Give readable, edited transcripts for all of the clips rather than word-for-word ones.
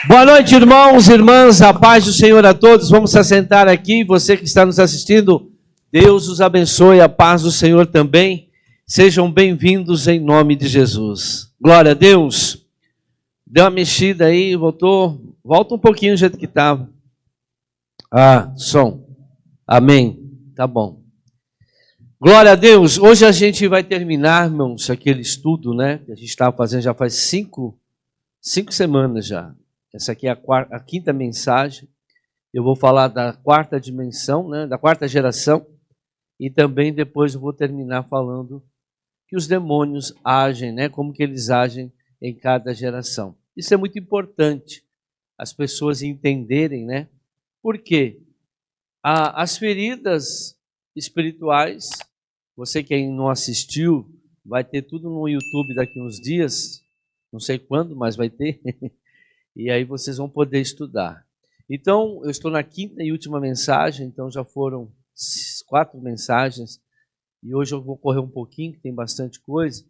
Boa noite, irmãos e irmãs, a paz do Senhor a todos. Vamos se assentar aqui. Você que está nos assistindo, Deus os abençoe, a paz do Senhor também. Sejam bem-vindos em nome de Jesus. Glória a Deus. Deu uma mexida aí, voltou. Volta um pouquinho do jeito que estava. Som. Amém. Tá bom. Glória a Deus. Hoje a gente vai terminar, irmãos, aquele estudo, né? Que a gente estava fazendo já faz cinco semanas já. Essa aqui é a quinta mensagem. Eu vou falar da quarta dimensão, né, da quarta geração, e também depois eu vou terminar falando que os demônios agem, né, como que eles agem em cada geração. Isso é muito importante, as pessoas entenderem, né, porque as feridas espirituais, você que ainda não assistiu, vai ter tudo no YouTube daqui uns dias, não sei quando, mas vai ter. E aí vocês vão poder estudar. Então, eu estou na quinta e última mensagem, então já foram 4 mensagens, e hoje eu vou correr um pouquinho, que tem bastante coisa,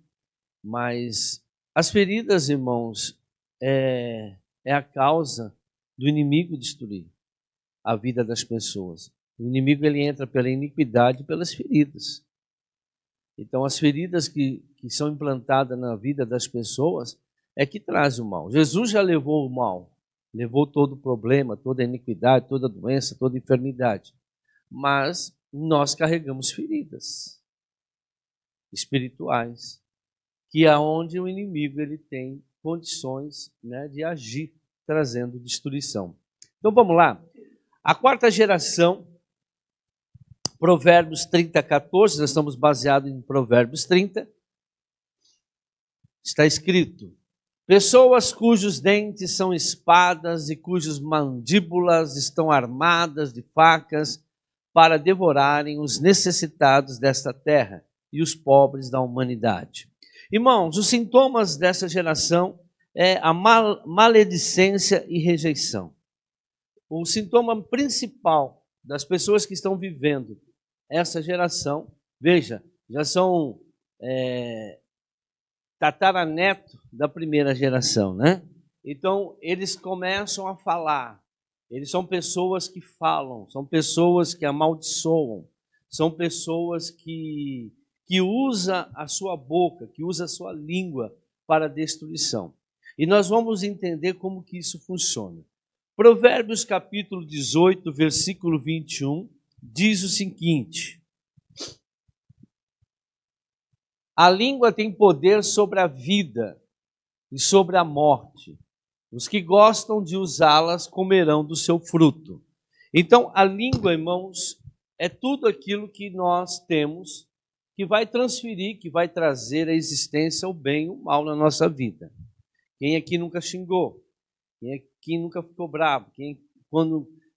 mas as feridas, irmãos, é a causa do inimigo destruir a vida das pessoas. O inimigo, ele entra pela iniquidade e pelas feridas. Então, as feridas que são implantadas na vida das pessoas é que traz o mal. Jesus já levou o mal, levou todo o problema, toda a iniquidade, toda a doença, toda a enfermidade. Mas nós carregamos feridas espirituais, que é onde o inimigo ele tem condições, né, de agir, trazendo destruição. Então vamos lá. A quarta geração, Provérbios 30, 14, nós estamos baseados em Provérbios 30, está escrito: pessoas cujos dentes são espadas e cujas mandíbulas estão armadas de facas para devorarem os necessitados desta terra e os pobres da humanidade. Irmãos, os sintomas dessa geração é a maledicência e rejeição. O sintoma principal das pessoas que estão vivendo essa geração, veja, já são tataraneto da primeira geração, né? Então, eles começam a falar. Eles são pessoas que falam, são pessoas que amaldiçoam, são pessoas que usam a sua boca, que usam a sua língua para destruição. E nós vamos entender como que isso funciona. Provérbios capítulo 18, versículo 21, diz o seguinte: a língua tem poder sobre a vida e sobre a morte. Os que gostam de usá-las comerão do seu fruto. Então, a língua, irmãos, é tudo aquilo que nós temos que vai transferir, que vai trazer à existência o bem e o mal na nossa vida. Quem aqui nunca xingou? Quem aqui nunca ficou bravo?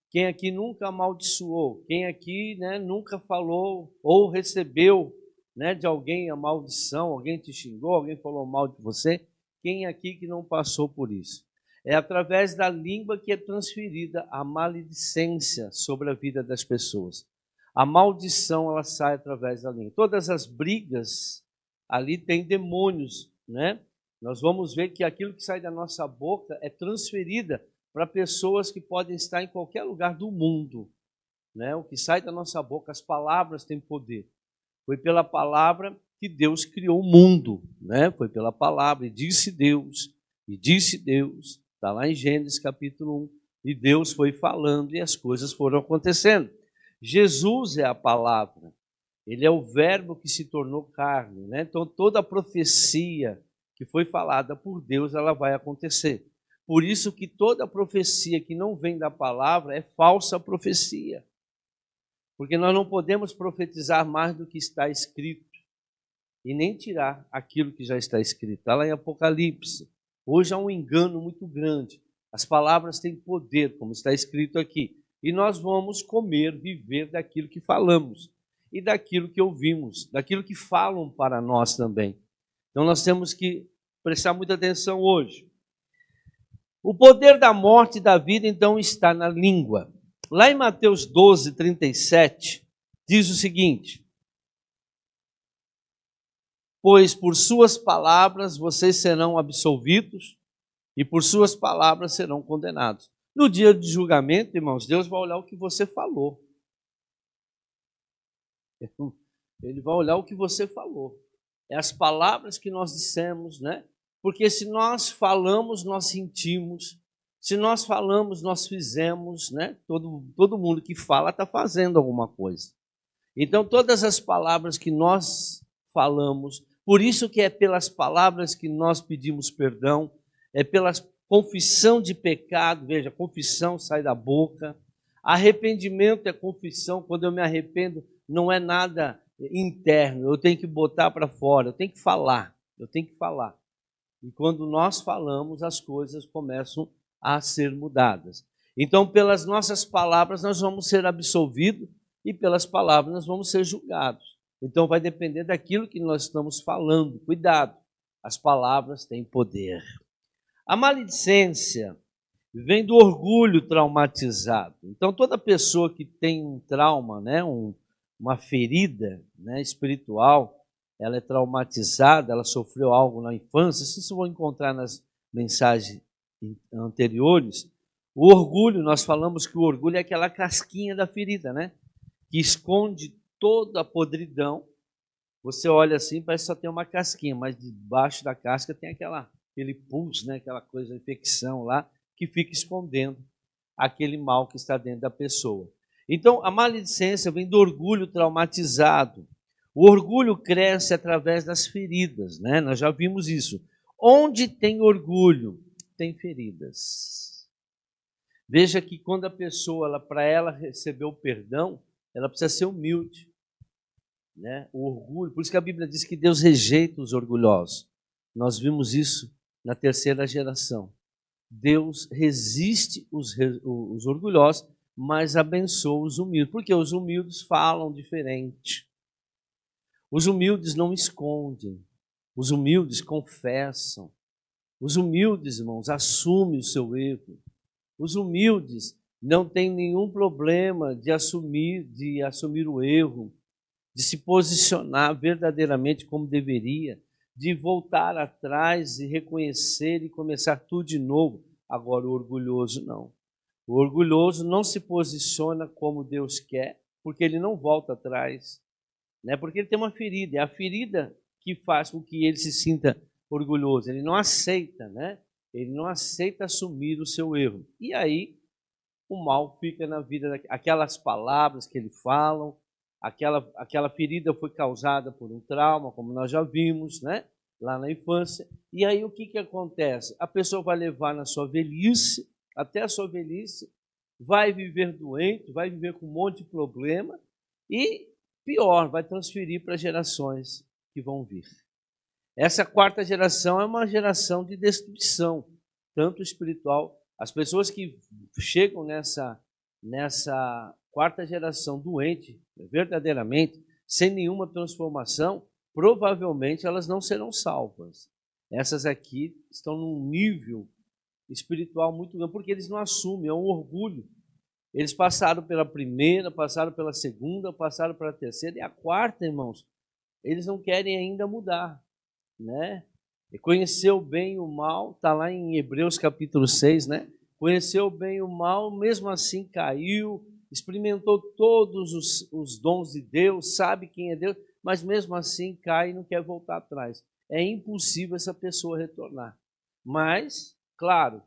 Quem aqui nunca amaldiçoou? Quem aqui, né, nunca falou ou recebeu, né, de alguém a maldição, alguém te xingou, alguém falou mal de você? Quem aqui que não passou por isso? É através da língua que é transferida a maledicência sobre a vida das pessoas. A maldição, ela sai através da língua. Todas as brigas, ali tem demônios, né? Nós vamos ver que aquilo que sai da nossa boca é transferida para pessoas que podem estar em qualquer lugar do mundo, né? O que sai da nossa boca, as palavras têm poder. Foi pela palavra que Deus criou o mundo, né? Foi pela palavra, e disse Deus, está lá em Gênesis capítulo 1, e Deus foi falando e as coisas foram acontecendo. Jesus é a palavra, ele é o verbo que se tornou carne, né? Então toda a profecia que foi falada por Deus, ela vai acontecer. Por isso que toda profecia que não vem da palavra é falsa profecia. Porque nós não podemos profetizar mais do que está escrito e nem tirar aquilo que já está escrito. Está lá em Apocalipse. Hoje há um engano muito grande. As palavras têm poder, como está escrito aqui. E nós vamos comer, viver daquilo que falamos e daquilo que ouvimos, daquilo que falam para nós também. Então nós temos que prestar muita atenção hoje. O poder da morte e da vida, então, está na língua. Lá em Mateus 12, 37, diz o seguinte: pois por suas palavras vocês serão absolvidos e por suas palavras serão condenados. No dia de julgamento, irmãos, Deus vai olhar o que você falou. Ele vai olhar o que você falou. É as palavras que nós dissemos, né? Porque se nós falamos, nós sentimos. Se nós falamos, nós fizemos, né? Todo mundo que fala está fazendo alguma coisa. Então, todas as palavras que nós falamos, por isso que é pelas palavras que nós pedimos perdão, é pela confissão de pecado, veja, confissão sai da boca, arrependimento é confissão, quando eu me arrependo, não é nada interno, eu tenho que botar para fora, eu tenho que falar. E quando nós falamos, as coisas começam a ser mudadas. Então, pelas nossas palavras, nós vamos ser absolvidos e pelas palavras nós vamos ser julgados. Então, vai depender daquilo que nós estamos falando. Cuidado, as palavras têm poder. A maledicência vem do orgulho traumatizado. Então, toda pessoa que tem um trauma, né, uma ferida, né, espiritual, ela é traumatizada, ela sofreu algo na infância. Vocês vão encontrar nas mensagens anteriores. O orgulho, nós falamos que o orgulho é aquela casquinha da ferida, né? Que esconde toda a podridão. Você olha assim, parece que só tem uma casquinha, mas debaixo da casca tem aquele pus, né? Aquela coisa, infecção lá, que fica escondendo aquele mal que está dentro da pessoa. Então, a maledicência vem do orgulho traumatizado. O orgulho cresce através das feridas, né? Nós já vimos isso. Onde tem orgulho, tem feridas. Veja que quando a pessoa, para ela receber o perdão, ela precisa ser humilde, né? O orgulho, por isso que a Bíblia diz que Deus rejeita os orgulhosos. Nós vimos isso na terceira geração. Deus resiste os orgulhosos, mas abençoa os humildes, porque os humildes falam diferente. Os humildes não escondem, os humildes confessam. Os humildes, irmãos, assumem o seu erro. Os humildes não têm nenhum problema de assumir o erro, de se posicionar verdadeiramente como deveria, de voltar atrás e reconhecer e começar tudo de novo. Agora, o orgulhoso não. O orgulhoso não se posiciona como Deus quer, porque ele não volta atrás, né? Porque ele tem uma ferida. É a ferida que faz com que ele se sinta orgulhoso. Ele não aceita, né? Ele não aceita assumir o seu erro. E aí, o mal fica na vida, aquelas palavras que ele falam, aquela ferida foi causada por um trauma, como nós já vimos, né? Lá na infância. E aí o que acontece? A pessoa vai levar na sua velhice, até a sua velhice, vai viver doente, vai viver com um monte de problema e, pior, vai transferir para gerações que vão vir. Essa quarta geração é uma geração de destruição, tanto espiritual. As pessoas que chegam nessa quarta geração doente, verdadeiramente, sem nenhuma transformação, provavelmente elas não serão salvas. Essas aqui estão num nível espiritual muito grande, porque eles não assumem, é um orgulho. Eles passaram pela primeira, passaram pela segunda, passaram pela terceira, e a quarta, irmãos, eles não querem ainda mudar, né? E conheceu o bem e o mal, está lá em Hebreus capítulo 6, né? Conheceu o bem e o mal, mesmo assim caiu, experimentou todos os dons de Deus, sabe quem é Deus, mas mesmo assim cai e não quer voltar atrás. É impossível essa pessoa retornar. Mas, claro,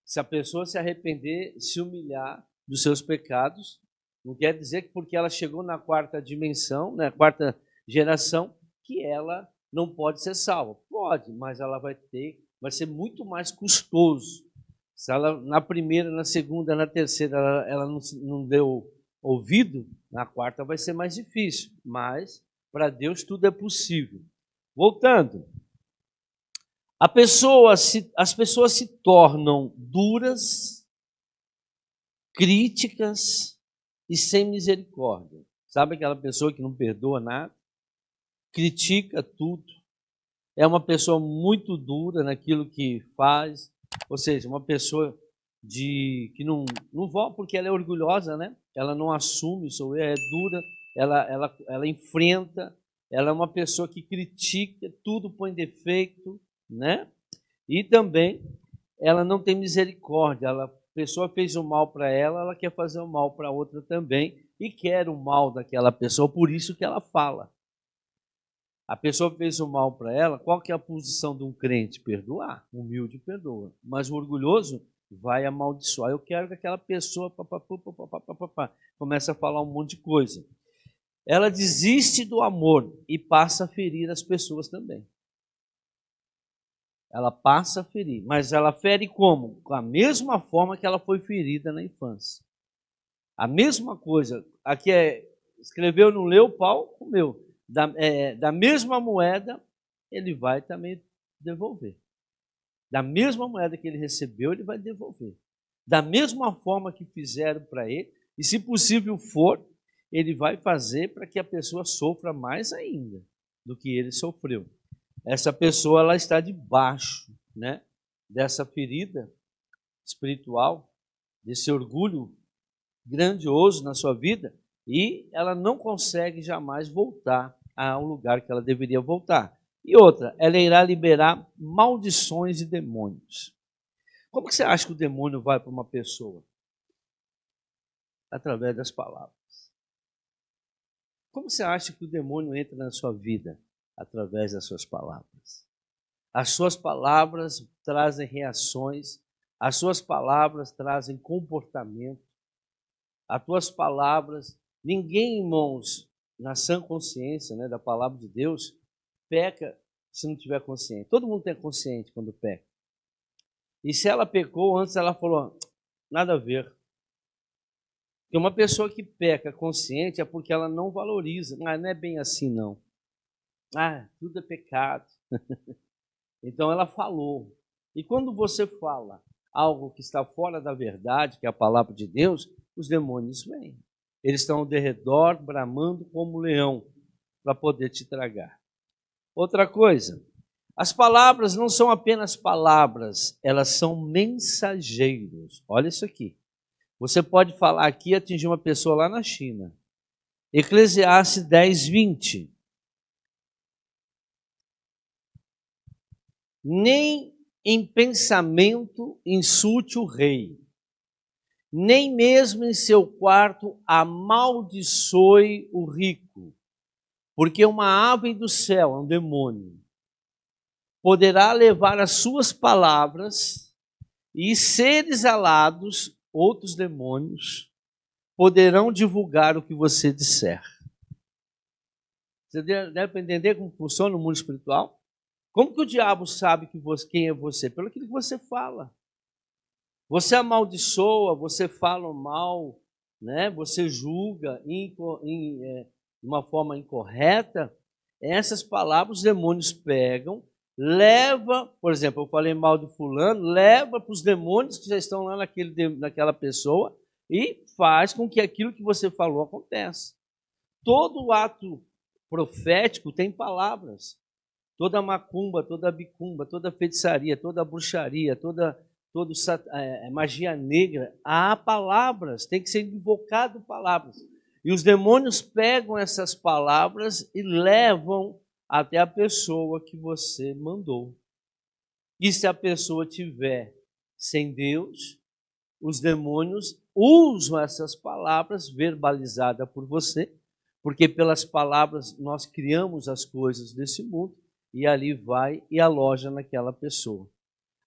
se a pessoa se arrepender, se humilhar dos seus pecados, não quer dizer que porque ela chegou na quarta dimensão, na quarta geração, que ela não pode ser salva. Pode, mas ela vai ser muito mais custoso. Se ela na primeira, na segunda, na terceira, ela não deu ouvido, na quarta vai ser mais difícil. Mas para Deus tudo é possível. Voltando, as pessoas se tornam duras, críticas e sem misericórdia. Sabe aquela pessoa que não perdoa nada? Critica tudo. É uma pessoa muito dura naquilo que faz. Ou seja, uma pessoa que não volta porque ela é orgulhosa, né? Ela não assume o seu erro, é dura, ela enfrenta, ela é uma pessoa que critica, tudo põe defeito, né? E também ela não tem misericórdia. A pessoa fez o mal para ela, ela quer fazer o mal para outra também e quer o mal daquela pessoa, por isso que ela fala. A pessoa fez o mal para ela, qual que é a posição de um crente? Perdoar. Humilde perdoa. Mas o orgulhoso vai amaldiçoar. Eu quero que aquela pessoa começa a falar um monte de coisa. Ela desiste do amor e passa a ferir as pessoas também. Ela passa a ferir, mas ela fere como? Com a mesma forma que ela foi ferida na infância. A mesma coisa. Aqui escreveu, não leu, pau, comeu. Da mesma moeda, ele vai também devolver. Da mesma moeda que ele recebeu, ele vai devolver. Da mesma forma que fizeram para ele, e se possível for, ele vai fazer para que a pessoa sofra mais ainda do que ele sofreu. Essa pessoa ela está debaixo, né, dessa ferida espiritual, desse orgulho grandioso na sua vida, e ela não consegue jamais voltar ao lugar que ela deveria voltar. E outra, ela irá liberar maldições e demônios. Como que você acha que o demônio vai para uma pessoa? Através das palavras. Como você acha que o demônio entra na sua vida? Através das suas palavras. As suas palavras trazem reações, as suas palavras trazem comportamento, as tuas palavras. Ninguém, irmãos, na sã consciência, né, da palavra de Deus, peca se não tiver consciente. Todo mundo tem consciente quando peca. E se ela pecou, antes ela falou, nada a ver. Porque uma pessoa que peca consciente é porque ela não valoriza. Ah, não é bem assim, não. Ah, tudo é pecado. Então ela falou. E quando você fala algo que está fora da verdade, que é a palavra de Deus, os demônios vêm. Eles estão ao derredor, bramando como leão, para poder te tragar. Outra coisa, as palavras não são apenas palavras, elas são mensageiros. Olha isso aqui. Você pode falar aqui e atingir uma pessoa lá na China. Eclesiastes 10, 20. Nem em pensamento insulte o rei, nem mesmo em seu quarto amaldiçoe o rico, porque uma ave do céu, um demônio, poderá levar as suas palavras e seres alados, outros demônios, poderão divulgar o que você disser. Você deve entender como funciona o mundo espiritual? Como que o diabo sabe quem é você? Pelo que você fala. Você amaldiçoa, você fala mal, né? Você julga de uma forma incorreta. Essas palavras os demônios pegam, leva, por exemplo, eu falei mal do fulano, leva para os demônios que já estão lá naquela pessoa e faz com que aquilo que você falou aconteça. Todo ato profético tem palavras. Toda macumba, toda bicumba, toda feitiçaria, toda bruxaria, toda magia negra, há palavras, tem que ser invocado palavras. E os demônios pegam essas palavras e levam até a pessoa que você mandou. E se a pessoa tiver sem Deus, os demônios usam essas palavras verbalizadas por você, porque pelas palavras nós criamos as coisas desse mundo, e ali vai e aloja naquela pessoa.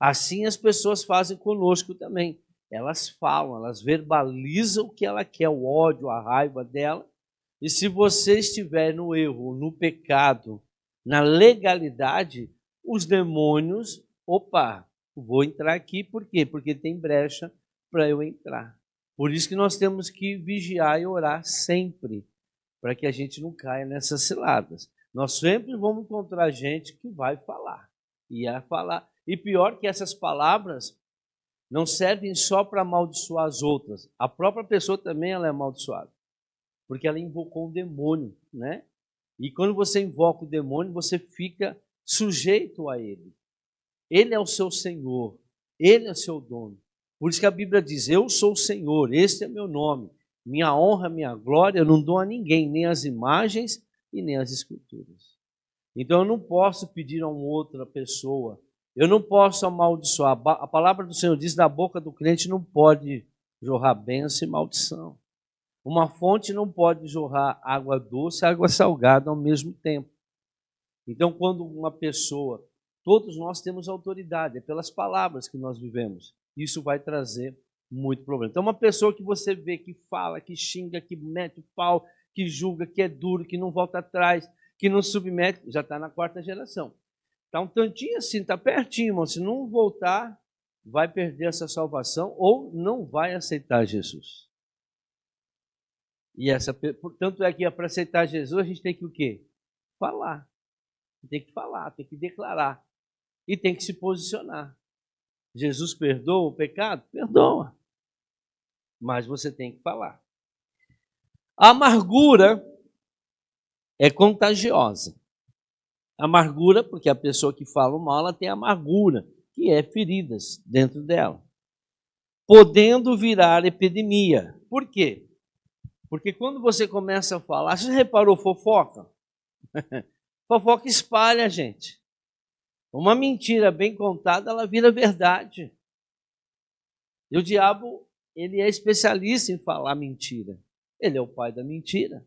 Assim as pessoas fazem conosco também. Elas falam, elas verbalizam o que ela quer, o ódio, a raiva dela. E se você estiver no erro, no pecado, na legalidade, os demônios, vou entrar aqui, por quê? Porque tem brecha para eu entrar. Por isso que nós temos que vigiar e orar sempre, para que a gente não caia nessas ciladas. Nós sempre vamos encontrar gente que vai falar. E pior que essas palavras não servem só para amaldiçoar as outras. A própria pessoa também ela é amaldiçoada. Porque ela invocou um demônio, né? E quando você invoca o demônio, você fica sujeito a ele. Ele é o seu Senhor. Ele é o seu dono. Por isso que a Bíblia diz, eu sou o Senhor, este é meu nome. Minha honra, minha glória, eu não dou a ninguém, nem as imagens e nem as esculturas. Então eu não posso pedir a uma outra pessoa Eu não posso amaldiçoar. A palavra do Senhor diz: da boca do crente não pode jorrar bênção e maldição. Uma fonte não pode jorrar água doce e água salgada ao mesmo tempo. Então, quando uma pessoa, todos nós temos autoridade, é pelas palavras que nós vivemos. Isso vai trazer muito problema. Então, uma pessoa que você vê que fala, que xinga, que mete o pau, que julga, que é duro, que não volta atrás, que não submete, já está na 4ª geração. Está um tantinho assim, está pertinho, irmão. Se não voltar, vai perder essa salvação ou não vai aceitar Jesus. E portanto, é que para aceitar Jesus, a gente tem que o quê? Falar. Tem que falar, tem que declarar. E tem que se posicionar. Jesus perdoa o pecado? Perdoa. Mas você tem que falar. A amargura é contagiosa. Amargura, porque a pessoa que fala o mal, ela tem amargura, que é feridas dentro dela. Podendo virar epidemia. Por quê? Porque quando você começa a falar, você já reparou fofoca? Fofoca espalha, gente. Uma mentira bem contada, ela vira verdade. E o diabo, ele é especialista em falar mentira. Ele é o pai da mentira.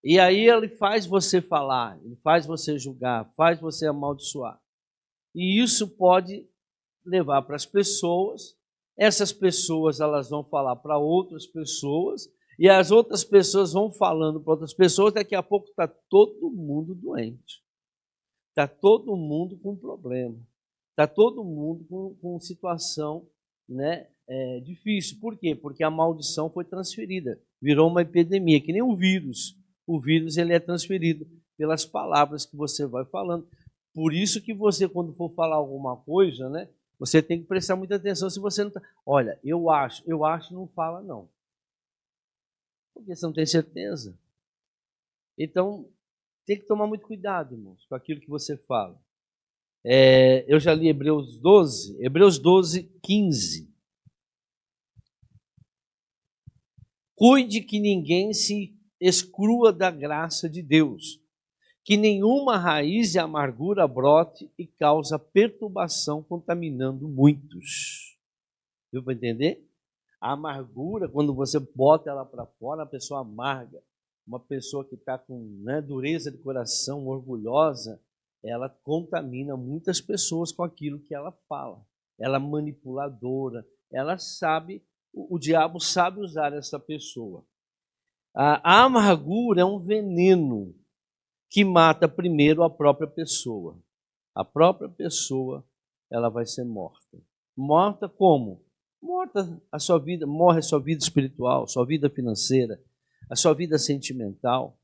E aí ele faz você falar, ele faz você julgar, faz você amaldiçoar. E isso pode levar para as pessoas. Essas pessoas, elas vão falar para outras pessoas. E as outras pessoas vão falando para outras pessoas. Daqui a pouco está todo mundo doente. Está todo mundo com problema. Está todo mundo com situação, né, difícil. Por quê? Porque a maldição foi transferida. Virou uma epidemia, que nem um vírus. O vírus, ele é transferido pelas palavras que você vai falando. Por isso que você, quando for falar alguma coisa, né, você tem que prestar muita atenção. Se você não está... Olha, eu acho, não fala não. Porque você não tem certeza. Então, tem que tomar muito cuidado, irmãos, com aquilo que você fala. Eu já li Hebreus 12, 15. Cuide que ninguém se exclua da graça de Deus, que nenhuma raiz de amargura brote e causa perturbação, contaminando muitos. Deu para entender? A amargura, quando você bota ela para fora, a pessoa amarga, uma pessoa que está com, né, dureza de coração, orgulhosa, ela contamina muitas pessoas com aquilo que ela fala. Ela é manipuladora, ela sabe, o diabo sabe usar essa pessoa. A amargura é um veneno que mata primeiro a própria pessoa. A própria pessoa, ela vai ser morta. Morta como? Morta a sua vida, morre a sua vida espiritual, sua vida financeira, a sua vida sentimental,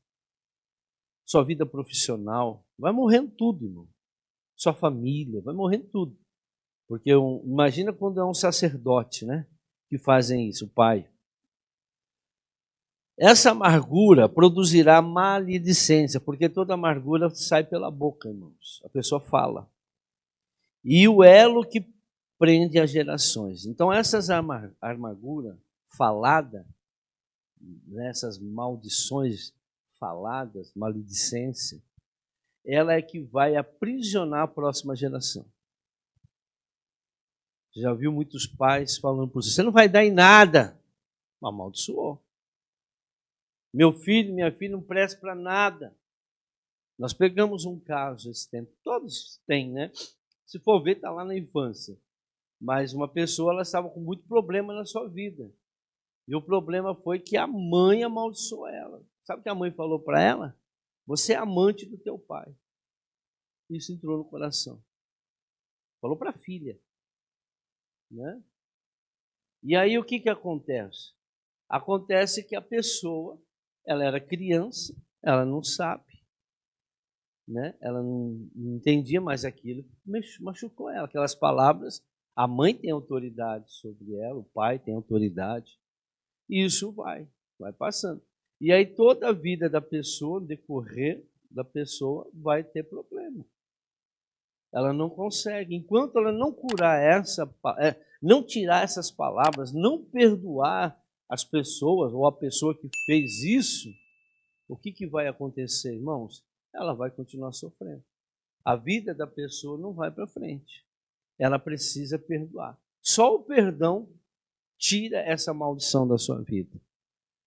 sua vida profissional. Vai morrendo tudo, irmão. Sua família, vai morrendo tudo. Porque imagina quando é um sacerdote, né, que fazem isso, o pai. Essa amargura produzirá maledicência, porque toda amargura sai pela boca, irmãos. A pessoa fala. E o elo que prende as gerações. Então, essas amarguras faladas, essas maldições faladas, maledicência, ela é que vai aprisionar a próxima geração. Já viu muitos pais falando por você não vai dar em nada. Amaldiçoou. Meu filho, minha filha não presta para nada. Nós pegamos um caso esse tempo, todos têm, né? Se for ver, está lá na infância. Mas uma pessoa, ela estava com muito problema na sua vida. E o problema foi que a mãe amaldiçoou ela. Sabe o que a mãe falou para ela? Você é amante do teu pai. Isso entrou no coração. Falou para a filha. Né? E aí o que acontece? Acontece que a pessoa, ela era criança, ela não sabe, né? Ela não entendia mais aquilo, machucou ela. Aquelas palavras, a mãe tem autoridade sobre ela, o pai tem autoridade, e isso vai passando. E aí toda a vida da pessoa, no decorrer da pessoa, vai ter problema. Ela não consegue. Enquanto ela não curar não tirar essas palavras, não perdoar as pessoas ou a pessoa que fez isso, o que vai acontecer, irmãos? Ela vai continuar sofrendo. a vida da pessoa não vai para frente. Ela precisa perdoar. Só o perdão tira essa maldição da sua vida.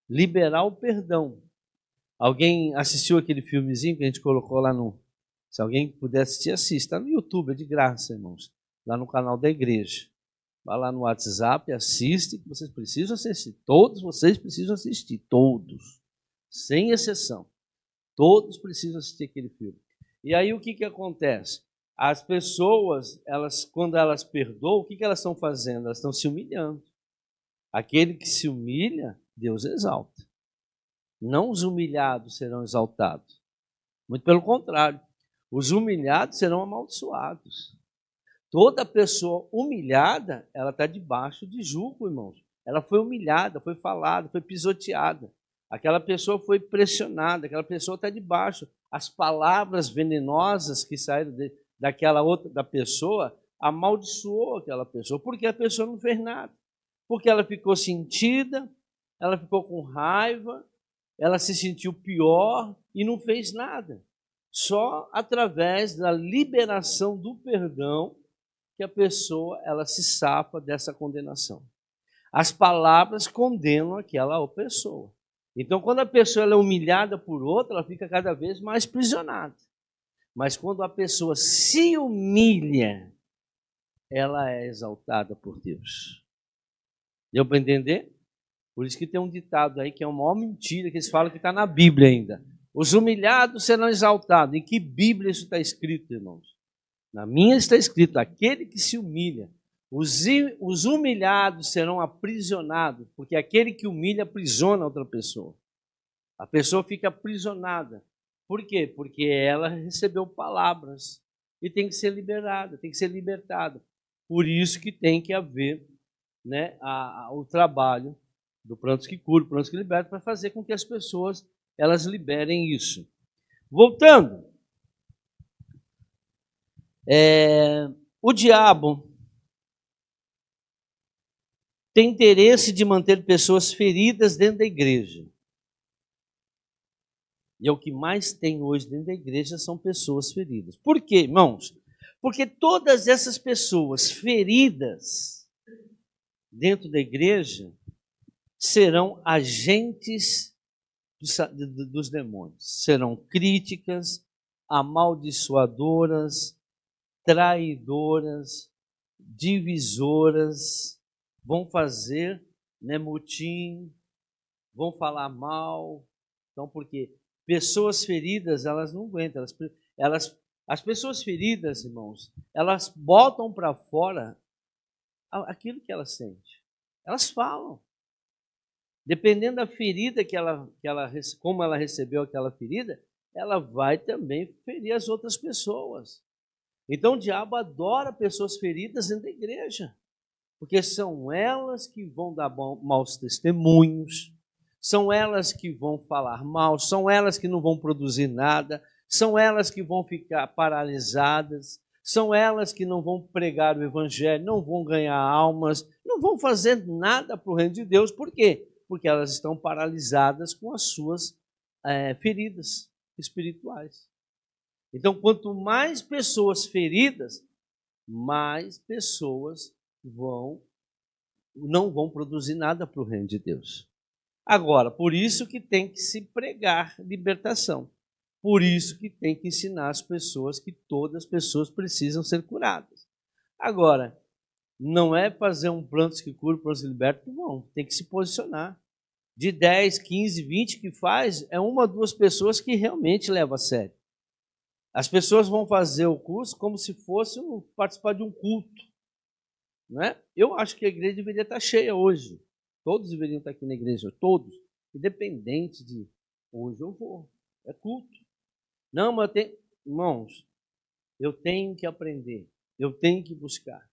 Liberar o perdão. Alguém assistiu aquele filmezinho que a gente colocou lá no... Se alguém puder assistir, assista. Está no YouTube, é de graça, irmãos. Lá no canal da igreja. Vai lá no WhatsApp, assiste, que vocês precisam assistir. Todos vocês precisam assistir. Todos. Sem exceção. Todos precisam assistir aquele filme. E aí o que acontece? As pessoas, quando elas perdoam, o que elas estão fazendo? Elas estão se humilhando. Aquele que se humilha, Deus exalta. Não os humilhados serão exaltados. Muito pelo contrário. Os humilhados serão amaldiçoados. Toda pessoa humilhada, ela está debaixo de julgo, irmãos. Ela foi humilhada, foi falada, foi pisoteada. Aquela pessoa foi pressionada, aquela pessoa está debaixo. As palavras venenosas que saíram da pessoa amaldiçoou aquela pessoa, porque a pessoa não fez nada. Porque ela ficou sentida, ela ficou com raiva, ela se sentiu pior e não fez nada. Só através da liberação do perdão que a pessoa ela se safa dessa condenação. As palavras condenam aquela pessoa. Então, quando a pessoa ela é humilhada por outra, ela fica cada vez mais prisionada. Mas quando a pessoa se humilha, ela é exaltada por Deus. Deu para entender? Por isso que tem um ditado aí que é uma maior mentira, que eles falam que está na Bíblia ainda. Os humilhados serão exaltados. Em que Bíblia isso está escrito, irmãos? Na minha está escrito, aquele que se humilha. Os humilhados serão aprisionados, porque aquele que humilha aprisiona outra pessoa. A pessoa fica aprisionada. Por quê? Porque ela recebeu palavras e tem que ser liberada, tem que ser libertada. Por isso que tem que haver, né, o trabalho do Prontos que Cura, Prontos que Liberta, para fazer com que as pessoas elas liberem isso. Voltando, o diabo tem interesse de manter pessoas feridas dentro da igreja. E é o que mais tem hoje dentro da igreja são pessoas feridas. Por quê, irmãos? Porque todas essas pessoas feridas dentro da igreja serão agentes dos demônios. Serão críticas, amaldiçoadoras, traidoras, divisoras, vão fazer motim, vão falar mal. Então, porque pessoas feridas, elas não aguentam. As pessoas feridas, irmãos, elas botam para fora aquilo que elas sentem. Elas falam. Dependendo da ferida como ela recebeu aquela ferida, ela vai também ferir as outras pessoas. Então o diabo adora pessoas feridas dentro da igreja, porque são elas que vão dar maus testemunhos, são elas que vão falar mal, são elas que não vão produzir nada, são elas que vão ficar paralisadas, são elas que não vão pregar o evangelho, não vão ganhar almas, não vão fazer nada para o reino de Deus. Por quê? Porque elas estão paralisadas com as suas feridas espirituais. Então, quanto mais pessoas feridas, mais pessoas não vão produzir nada para o reino de Deus. Agora, por isso que tem que se pregar libertação. Por isso que tem que ensinar as pessoas que todas as pessoas precisam ser curadas. Agora, não é fazer um Prontos que Cura, Prontos que Liberta, não. Tem que se posicionar. De 10, 15, 20 que faz, é uma ou duas pessoas que realmente levam a sério. As pessoas vão fazer o curso como se fosse participar de um culto. Não é? Eu acho que a igreja deveria estar cheia hoje. Todos deveriam estar aqui na igreja, todos. Independente de, hoje eu vou, é culto. Não, mas irmãos, eu tenho que aprender, eu tenho que buscar,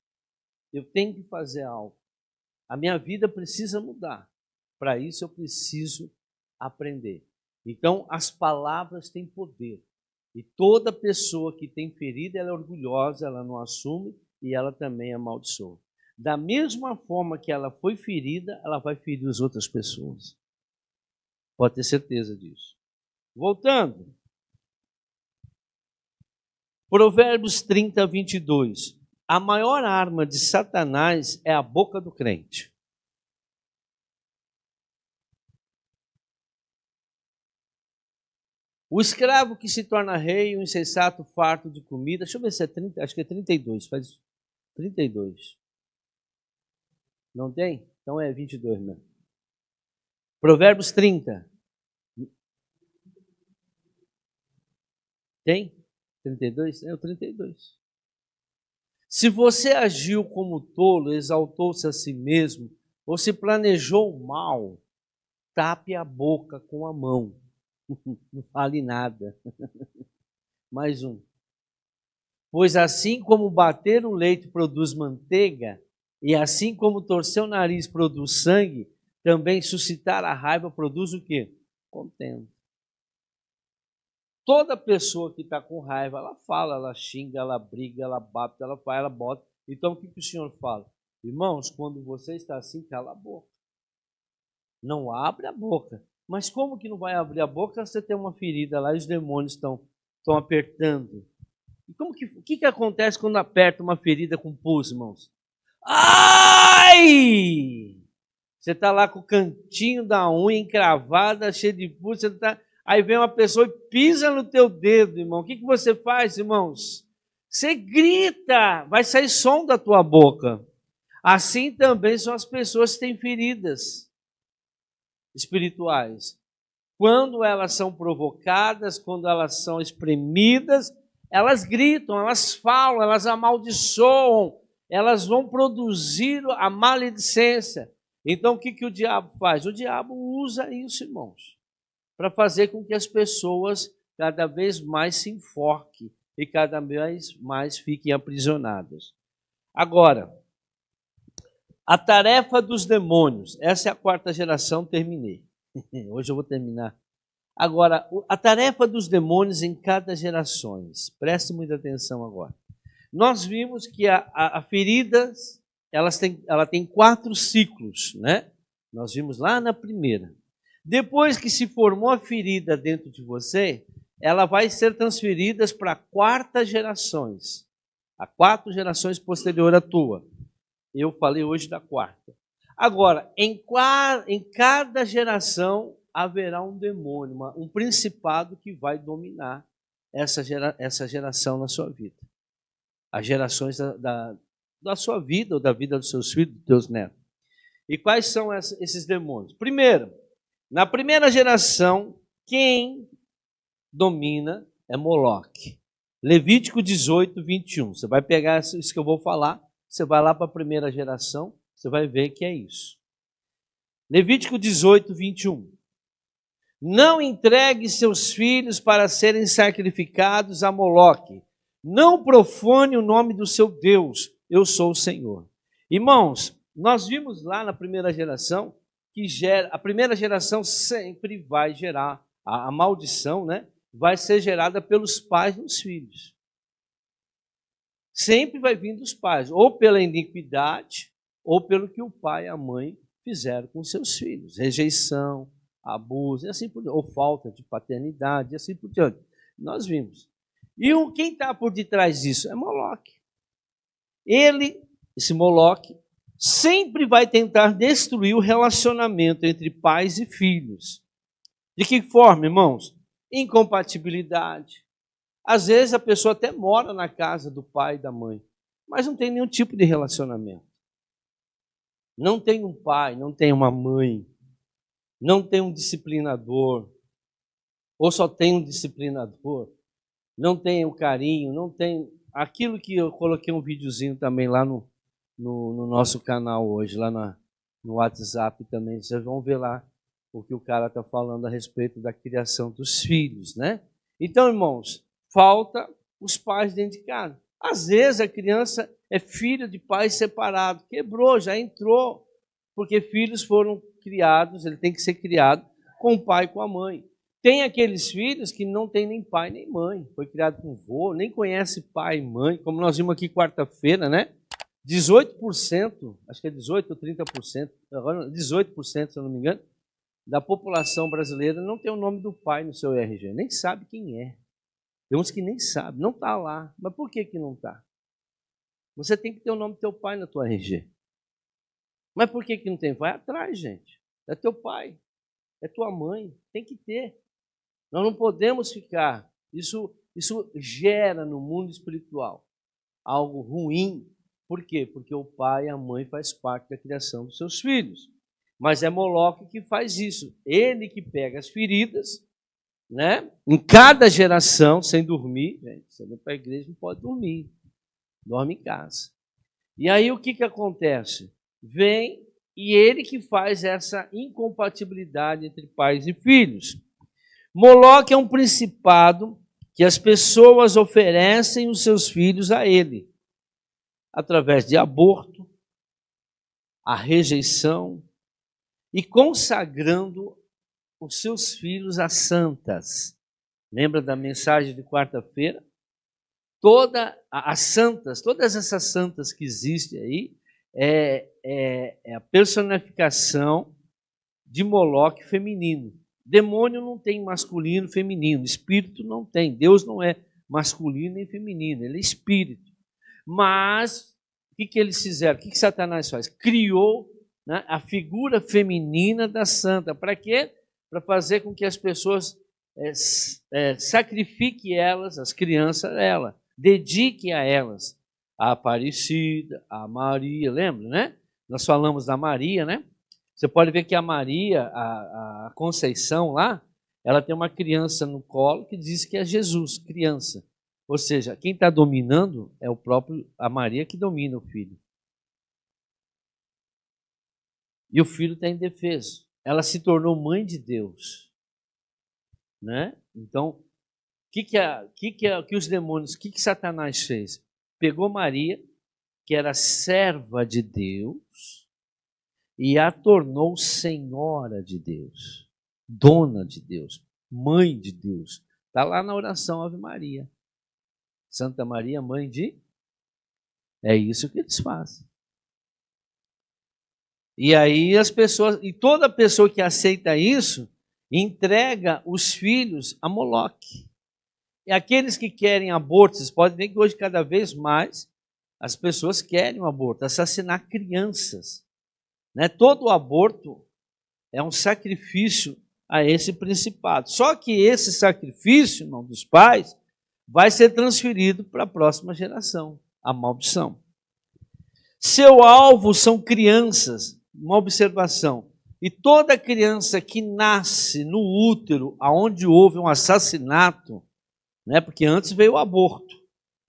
eu tenho que fazer algo. A minha vida precisa mudar. Para isso eu preciso aprender. Então, as palavras têm poder. E toda pessoa que tem ferida, ela é orgulhosa, ela não assume e ela também amaldiçoa. Da mesma forma que ela foi ferida, ela vai ferir as outras pessoas. Pode ter certeza disso. Voltando. Provérbios 30, 22. A maior arma de Satanás é a boca do crente. O escravo que se torna rei, o insensato farto de comida. Deixa eu ver se é 30, acho que é 32, faz 32. Não tem? Então é 22 mesmo. Provérbios 30. Tem? 32? É o 32. Se você agiu como tolo, exaltou-se a si mesmo, ou se planejou mal, tape a boca com a mão. Não fale nada. Mais um. Pois assim como bater o leite produz manteiga, e assim como torcer o nariz produz sangue, também suscitar a raiva produz o quê? Contento. Toda pessoa que está com raiva, ela fala, ela xinga, ela briga, ela bate, ela faz, ela bota. Então o que o Senhor fala? Irmãos, quando você está assim, cala a boca. Não abre a boca. Mas como que não vai abrir a boca se você tem uma ferida lá e os demônios estão apertando? E o que acontece quando aperta uma ferida com pulso, irmãos? Ai! Você está lá com o cantinho da unha encravada, cheio de pulso, aí vem uma pessoa e pisa no teu dedo, irmão. O que você faz, irmãos? Você grita, vai sair som da tua boca. Assim também são as pessoas que têm feridas espirituais. Quando elas são provocadas, quando elas são espremidas, elas gritam, elas falam, elas amaldiçoam, elas vão produzir a maledicência. Então o que o diabo faz? O diabo usa isso, irmãos, para fazer com que as pessoas cada vez mais se enforquem e cada vez mais fiquem aprisionadas. Agora, a tarefa dos demônios. Essa é a quarta geração, terminei. Hoje eu vou terminar. Agora, a tarefa dos demônios em cada geração. Preste muita atenção agora. Nós vimos que a feridas, ela tem 4 ciclos, né? Nós vimos lá na primeira. Depois que se formou a ferida dentro de você, ela vai ser transferida para 4 gerações. A 4 gerações posterior à tua. Eu falei hoje da 4ª. Agora, em cada geração haverá um demônio, um principado que vai dominar essa geração na sua vida. As gerações da sua vida, ou da vida dos seus filhos, dos teus netos. E quais são esses demônios? Primeiro, na primeira geração, quem domina é Moloque. Levítico 18, 21. Você vai pegar isso que eu vou falar, você vai lá para a primeira geração, você vai ver que é isso. Levítico 18, 21. Não entregue seus filhos para serem sacrificados a Moloque. Não profane o nome do seu Deus. Eu sou o Senhor. Irmãos, nós vimos lá na primeira geração que a primeira geração sempre vai gerar a maldição, né? Vai ser gerada pelos pais dos filhos. Sempre vai vir dos pais, ou pela iniquidade, ou pelo que o pai e a mãe fizeram com seus filhos. Rejeição, abuso, e assim por diante, ou falta de paternidade, e assim por diante. Nós vimos. E quem está por detrás disso? É Moloque. Esse Moloque, sempre vai tentar destruir o relacionamento entre pais e filhos. De que forma, irmãos? Incompatibilidade. Às vezes a pessoa até mora na casa do pai e da mãe, mas não tem nenhum tipo de relacionamento. Não tem um pai, não tem uma mãe, não tem um disciplinador, ou só tem um disciplinador, não tem o carinho, não tem aquilo que eu coloquei um videozinho também lá no nosso canal hoje, lá no WhatsApp também. Vocês vão ver lá o que o cara está falando a respeito da criação dos filhos, né? Então, irmãos, falta os pais dentro de casa. Às vezes a criança é filha de pais separados, quebrou, já entrou, porque filhos foram criados, ele tem que ser criado com o pai e com a mãe. Tem aqueles filhos que não tem nem pai nem mãe, foi criado com vô, nem conhece pai e mãe, como nós vimos aqui quarta-feira, né? 18%, acho que é 18 ou 30%, agora 18%, se eu não me engano, da população brasileira não tem o nome do pai no seu RG, nem sabe quem é. Tem uns que nem sabem, não está lá. Mas por que não está? Você tem que ter o nome do teu pai na tua RG. Mas por que não tem? Vai atrás, gente. É teu pai, é tua mãe, tem que ter. Nós não podemos ficar. Isso gera no mundo espiritual algo ruim. Por quê? Porque o pai e a mãe faz parte da criação dos seus filhos. Mas é Moloque que faz isso. Ele que pega as feridas, né? Em cada geração, sem dormir. Gente, você vem para a igreja, não pode dormir. Dorme em casa. E aí o que acontece? Vem e ele que faz essa incompatibilidade entre pais e filhos. Moloque é um principado que as pessoas oferecem os seus filhos a ele, através de aborto, a rejeição e consagrando os seus filhos a santas. Lembra da mensagem de quarta-feira? Todas essas santas que existem aí, é a personificação de Moloque feminino. Demônio não tem masculino e feminino, espírito não tem. Deus não é masculino nem feminino, ele é espírito. Mas o que eles fizeram? O que Satanás faz? Criou, né, a figura feminina da santa. Para quê? Para fazer com que as pessoas sacrifiquem elas, as crianças dela, dediquem a elas. A Aparecida, a Maria, lembra, né? Nós falamos da Maria, né? Você pode ver que a Maria, a Conceição lá, ela tem uma criança no colo que diz que é Jesus, criança. Ou seja, quem está dominando é a Maria que domina o filho. E o filho está indefeso. Ela se tornou mãe de Deus, né? Então, que os demônios, que Satanás fez? Pegou Maria, que era serva de Deus, e a tornou senhora de Deus, dona de Deus, mãe de Deus. Está lá na oração Ave Maria. Santa Maria, mãe de... É isso que eles fazem. E aí as pessoas, e toda pessoa que aceita isso, entrega os filhos a Moloque. E aqueles que querem aborto, vocês podem ver que hoje cada vez mais as pessoas querem um aborto, assassinar crianças. Né? Todo aborto é um sacrifício a esse principado. Só que esse sacrifício, irmão, dos pais, vai ser transferido para a próxima geração, a maldição. Seu alvo são crianças, uma observação. E toda criança que nasce no útero, aonde houve um assassinato, né? Porque antes veio o aborto.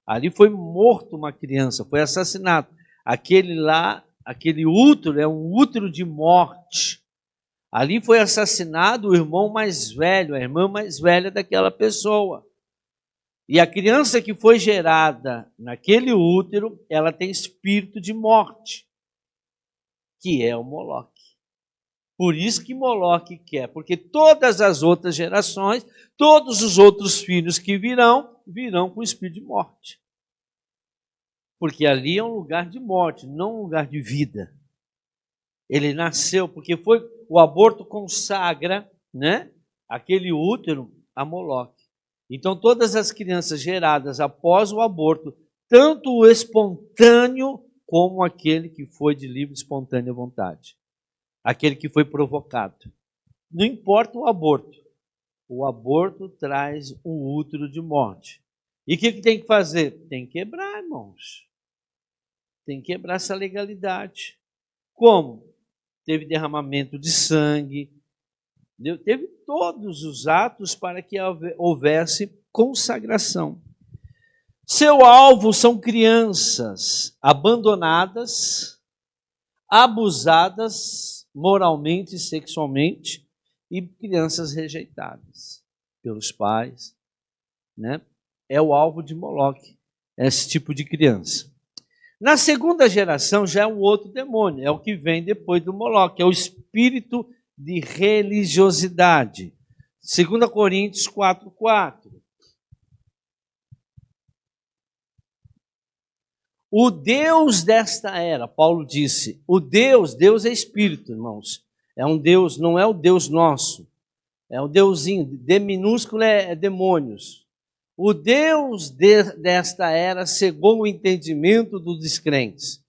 Ali foi morto uma criança, foi assassinato. Aquele útero é um útero de morte. Ali foi assassinado o irmão mais velho, a irmã mais velha daquela pessoa. E a criança que foi gerada naquele útero, ela tem espírito de morte, que é o Moloque. Por isso que Moloque quer, porque todas as outras gerações, todos os outros filhos que virão com espírito de morte. Porque ali é um lugar de morte, não um lugar de vida. Ele nasceu, porque o aborto consagra, né, aquele útero a Moloque. Então todas as crianças geradas após o aborto, tanto o espontâneo como aquele que foi de livre e espontânea vontade. Aquele que foi provocado. Não importa o aborto traz um útero de morte. E o que tem que fazer? Tem que quebrar, irmãos. Tem que quebrar essa legalidade. Como? Teve derramamento de sangue, teve todos os atos para que houvesse consagração. Seu alvo são crianças abandonadas, abusadas moralmente e sexualmente, e crianças rejeitadas pelos pais, né? É o alvo de Moloque, esse tipo de criança. Na segunda geração já é um outro demônio, é o que vem depois do Moloque, é o espírito de religiosidade. 2 Coríntios 4:4. O Deus desta era, Paulo disse, Deus é espírito, irmãos. É um Deus, não é o Deus nosso. É um deusinho, D minúsculo é demônios. O Deus desta era cegou o entendimento dos descrentes.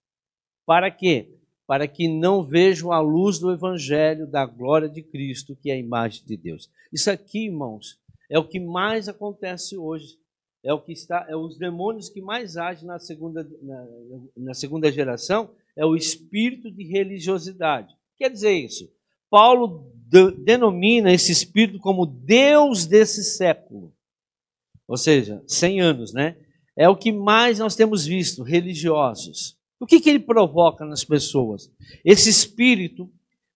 Para quê? Para que não vejam a luz do Evangelho da glória de Cristo, que é a imagem de Deus. Isso aqui, irmãos, é o que mais acontece hoje. Os demônios que mais agem na segunda geração, é o espírito de religiosidade. Quer dizer isso? Paulo denomina esse espírito como Deus desse século. Ou seja, 100 anos, né? É o que mais nós temos visto, religiosos. O que ele provoca nas pessoas? Esse espírito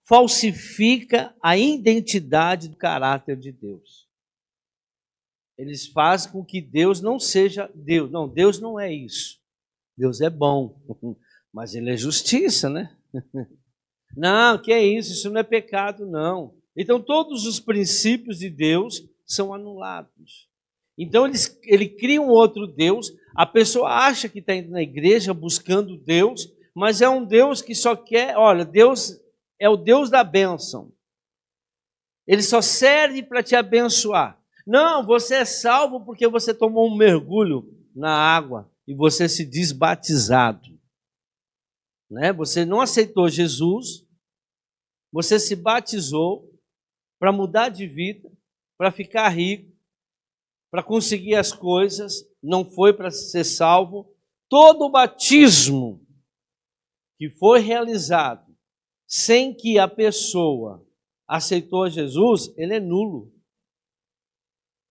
falsifica a identidade do caráter de Deus. Eles fazem com que Deus não seja Deus. Não, Deus não é isso. Deus é bom, mas ele é justiça, né? Não, que é isso? Isso não é pecado, não. Então, todos os princípios de Deus são anulados. Então, ele cria um outro Deus. A pessoa acha que está indo na igreja buscando Deus, mas é um Deus que só quer... Olha, Deus é o Deus da bênção. Ele só serve para te abençoar. Não, você é salvo porque você tomou um mergulho na água e você se diz batizado. Né? Você não aceitou Jesus, você se batizou para mudar de vida, para ficar rico, para conseguir as coisas, não foi para ser salvo. Todo o batismo que foi realizado sem que a pessoa aceitou Jesus, ele é nulo.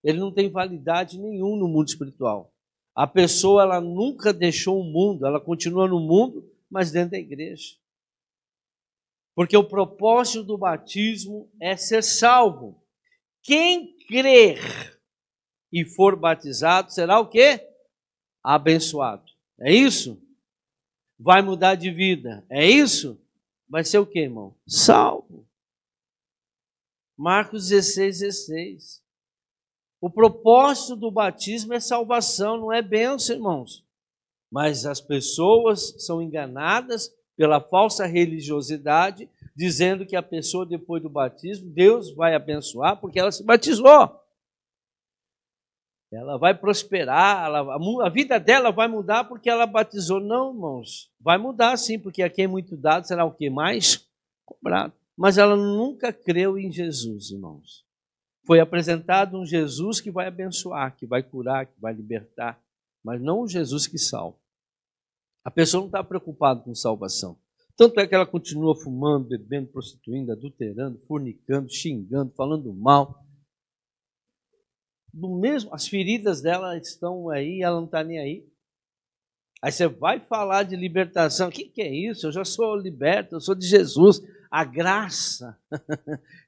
Ele não tem validade nenhuma no mundo espiritual. A pessoa, ela nunca deixou o mundo, ela continua no mundo, mas dentro da igreja. Porque o propósito do batismo é ser salvo. Quem crer e for batizado será o quê? Abençoado. É isso? Vai mudar de vida. É isso? Vai ser o quê, irmão? Salvo. Marcos 16:16. O propósito do batismo é salvação, não é bênção, irmãos. Mas as pessoas são enganadas pela falsa religiosidade, dizendo que a pessoa, depois do batismo, Deus vai abençoar porque ela se batizou. Ela vai prosperar, a vida dela vai mudar porque ela batizou. Não, irmãos, vai mudar sim, porque a quem é muito dado será o que? Mais cobrado. Mas ela nunca creu em Jesus, irmãos. Foi apresentado um Jesus que vai abençoar, que vai curar, que vai libertar, mas não um Jesus que salva. A pessoa não está preocupada com salvação. Tanto é que ela continua fumando, bebendo, prostituindo, adulterando, fornicando, xingando, falando mal. As feridas dela estão aí, ela não está nem aí. Aí você vai falar de libertação. O que é isso? Eu já sou liberto, eu sou de Jesus. A graça.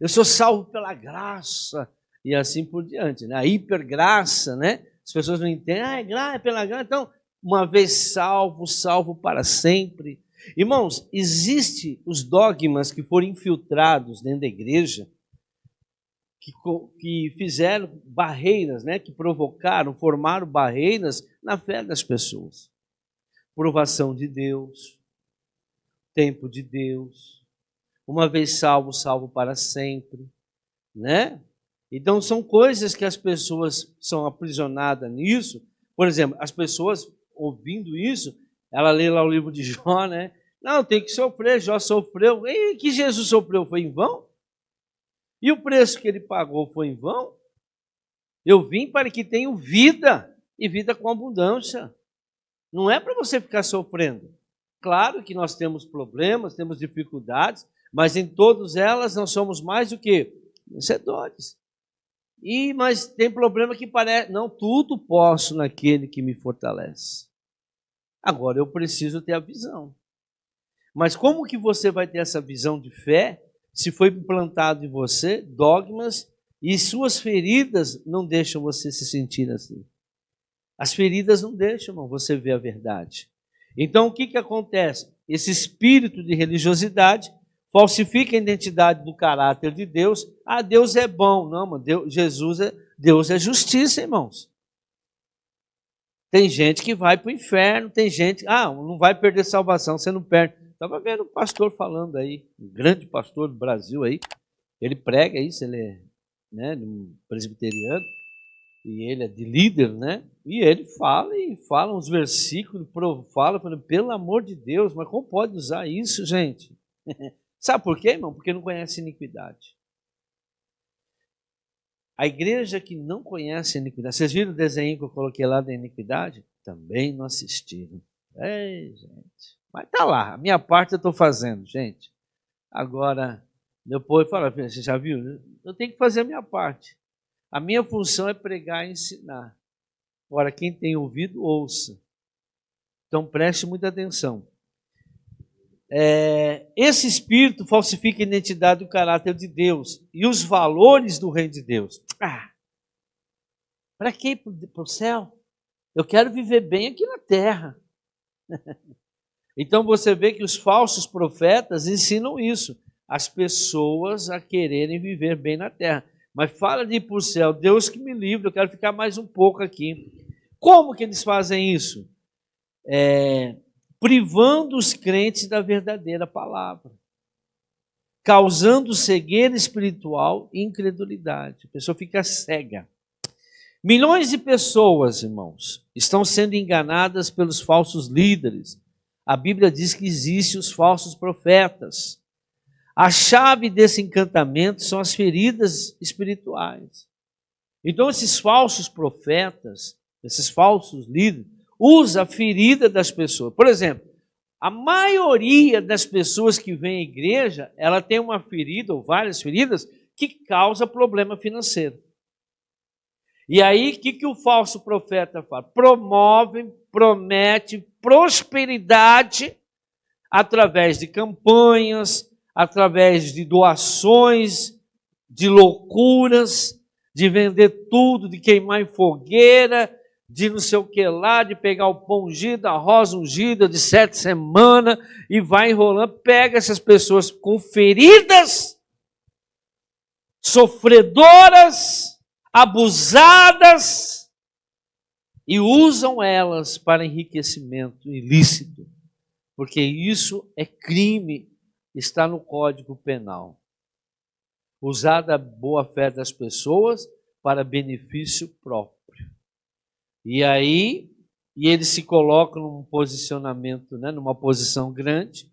Eu sou salvo pela graça. E assim por diante, né? A hipergraça, né? As pessoas não entendem. É pela graça. Então, uma vez salvo, salvo para sempre. Irmãos, existem os dogmas que foram infiltrados dentro da igreja, que fizeram barreiras, né? Que provocaram, formaram barreiras na fé das pessoas. Provação de Deus, tempo de Deus, uma vez salvo, salvo para sempre, né? Então são coisas que as pessoas são aprisionadas nisso. Por exemplo, as pessoas ouvindo isso, ela lê lá o livro de Jó, né? Não, tem que sofrer, Jó sofreu. E que Jesus sofreu foi em vão? E o preço que ele pagou foi em vão? Eu vim para que tenham vida, e vida com abundância. Não é para você ficar sofrendo. Claro que nós temos problemas, temos dificuldades, mas em todas elas nós somos mais do que vencedores. Mas tem problema que parece, não, tudo posso naquele que me fortalece. Agora eu preciso ter a visão. Mas como que você vai ter essa visão de fé se foi implantado em você dogmas e suas feridas não deixam você se sentir assim? As feridas não deixam, irmão, você ver a verdade. Então, o que acontece? Esse espírito de religiosidade falsifica a identidade do caráter de Deus. Ah, Deus é bom. Não, mas Deus é justiça, irmãos. Tem gente que vai para o inferno, tem gente... não vai perder salvação, você não perde. Estava vendo um pastor falando aí, um grande pastor do Brasil aí. Ele prega isso, ele é um presbiteriano. e ele é de líder, né? E ele fala uns versículos, fala, pelo amor de Deus, mas como pode usar isso, gente? Sabe por quê, irmão? Porque não conhece iniquidade. A igreja que não conhece iniquidade, vocês viram o desenho que eu coloquei lá da iniquidade? Também não assistiram. Ei, gente. Mas tá lá, a minha parte eu estou fazendo, gente. Agora, depois fala, você já viu? Eu tenho que fazer a minha parte. A minha função é pregar e ensinar. Agora, quem tem ouvido, ouça. Então preste muita atenção. Esse espírito falsifica a identidade do caráter de Deus e os valores do reino de Deus. Para que ir para o céu? Eu quero viver bem aqui na terra. Então você vê que os falsos profetas ensinam isso, as pessoas a quererem viver bem na terra. Mas fala de ir para o céu, Deus que me livre, eu quero ficar mais um pouco aqui. Como que eles fazem isso? Privando os crentes da verdadeira palavra, causando cegueira espiritual e incredulidade. A pessoa fica cega. Milhões de pessoas, irmãos, estão sendo enganadas pelos falsos líderes. A Bíblia diz que existem os falsos profetas. A chave desse encantamento são as feridas espirituais. Então, esses falsos profetas, esses falsos líderes, usam a ferida das pessoas. Por exemplo, a maioria das pessoas que vem à igreja, ela tem uma ferida ou várias feridas que causa problema financeiro. E aí, o que o falso profeta fala? Promete prosperidade através de campanhas, através de doações, de loucuras, de vender tudo, de queimar em fogueira, de não sei o que lá, de pegar o pão ungido, a rosa ungida de 7 semanas e vai enrolando, pega essas pessoas com feridas, sofredoras, abusadas e usam elas para enriquecimento ilícito, porque isso é crime, está no Código Penal. Usar da boa-fé das pessoas para benefício próprio. E aí, eles se colocam num posicionamento, né, numa posição grande,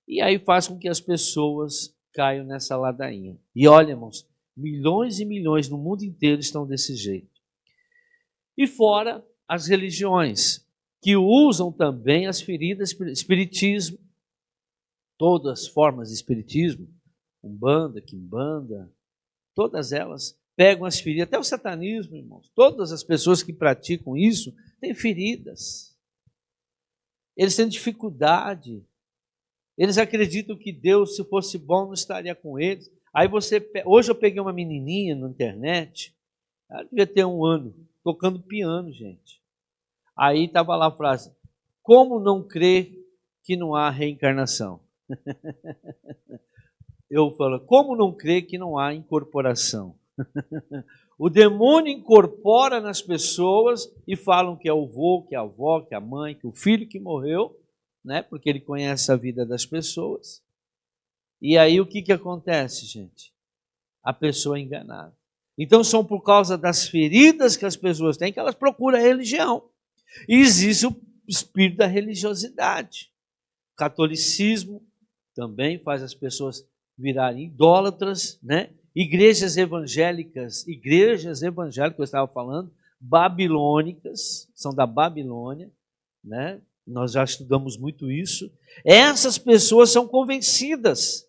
e aí faz com que as pessoas caiam nessa ladainha. E olha, irmãos, milhões e milhões no mundo inteiro estão desse jeito. E fora as religiões, que usam também as feridas, espiritismo, todas as formas de espiritismo, umbanda, quimbanda, todas elas pegam as feridas, até o satanismo, irmãos. Todas as pessoas que praticam isso têm feridas. Eles têm dificuldade. Eles acreditam que Deus, se fosse bom, não estaria com eles. Aí hoje eu peguei uma menininha na internet, ela devia ter 1 ano, tocando piano, gente. Aí estava lá a frase, como não crer que não há reencarnação? Eu falo, como não crer que não há incorporação? O demônio incorpora nas pessoas e falam que é o avô, que é a avó, que é a mãe, que o filho que morreu, né? Porque ele conhece a vida das pessoas. E aí o que acontece, gente? A pessoa é enganada. Então são por causa das feridas que as pessoas têm que elas procuram a religião. E existe o espírito da religiosidade. O catolicismo também faz as pessoas virarem idólatras, né? Igrejas evangélicas, eu estava falando, babilônicas, são da Babilônia, né? Nós já estudamos muito isso. Essas pessoas são convencidas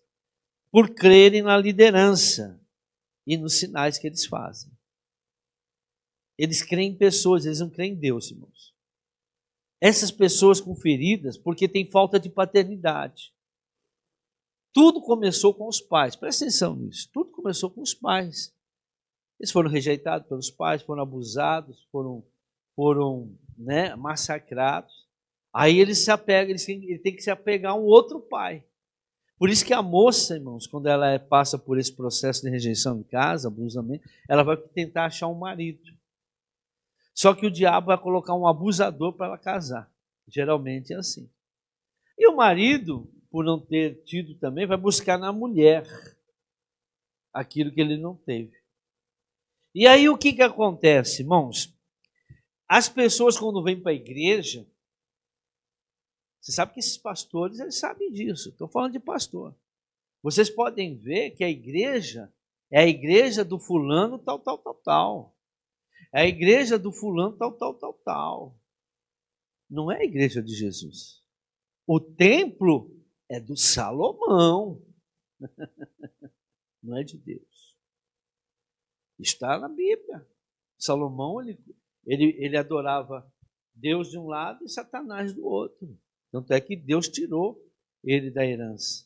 por crerem na liderança e nos sinais que eles fazem. Eles creem em pessoas, eles não creem em Deus, irmãos. Essas pessoas com feridas, porque tem falta de paternidade. Tudo começou com os pais, presta atenção nisso, tudo começou com os pais. Eles foram rejeitados pelos pais, foram abusados, foram né, massacrados. Aí eles se apegam, ele tem que se apegar a um outro pai. Por isso que a moça, irmãos, quando ela passa por esse processo de rejeição em casa, abusamento, ela vai tentar achar um marido. Só que o diabo vai colocar um abusador para ela casar. Geralmente é assim. E o marido, por não ter tido também, vai buscar na mulher aquilo que ele não teve. E aí o que acontece, irmãos? As pessoas quando vêm para a igreja, você sabe que esses pastores, eles sabem disso. Estou falando de pastor. Vocês podem ver que a igreja é a igreja do fulano tal, tal, tal, tal. É a igreja do fulano tal, tal, tal, tal. Não é a igreja de Jesus. O templo é do Salomão. Não é de Deus. Está na Bíblia. Salomão, ele adorava Deus de um lado e Satanás do outro. Tanto é que Deus tirou ele da herança.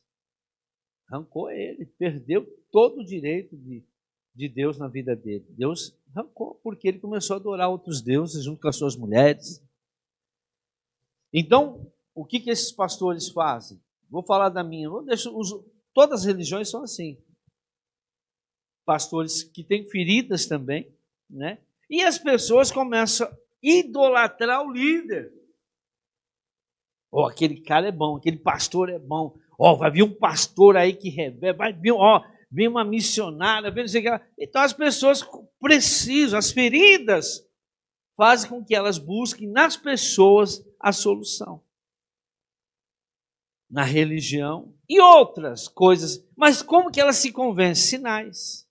Arrancou ele, perdeu todo o direito de Deus na vida dele. Deus arrancou, porque ele começou a adorar outros deuses junto com as suas mulheres. Então, o que esses pastores fazem? Vou falar da minha. Todas as religiões são assim. Pastores que têm feridas também, né? E as pessoas começam a idolatrar o líder. Oh, aquele cara é bom, aquele pastor é bom. Vai vir um pastor aí que revela, vai vir, vem uma missionária, vem não sei o que lá. Então as pessoas precisam, as feridas fazem com que elas busquem nas pessoas a solução. Na religião e outras coisas. Mas como que elas se convencem? Sinais.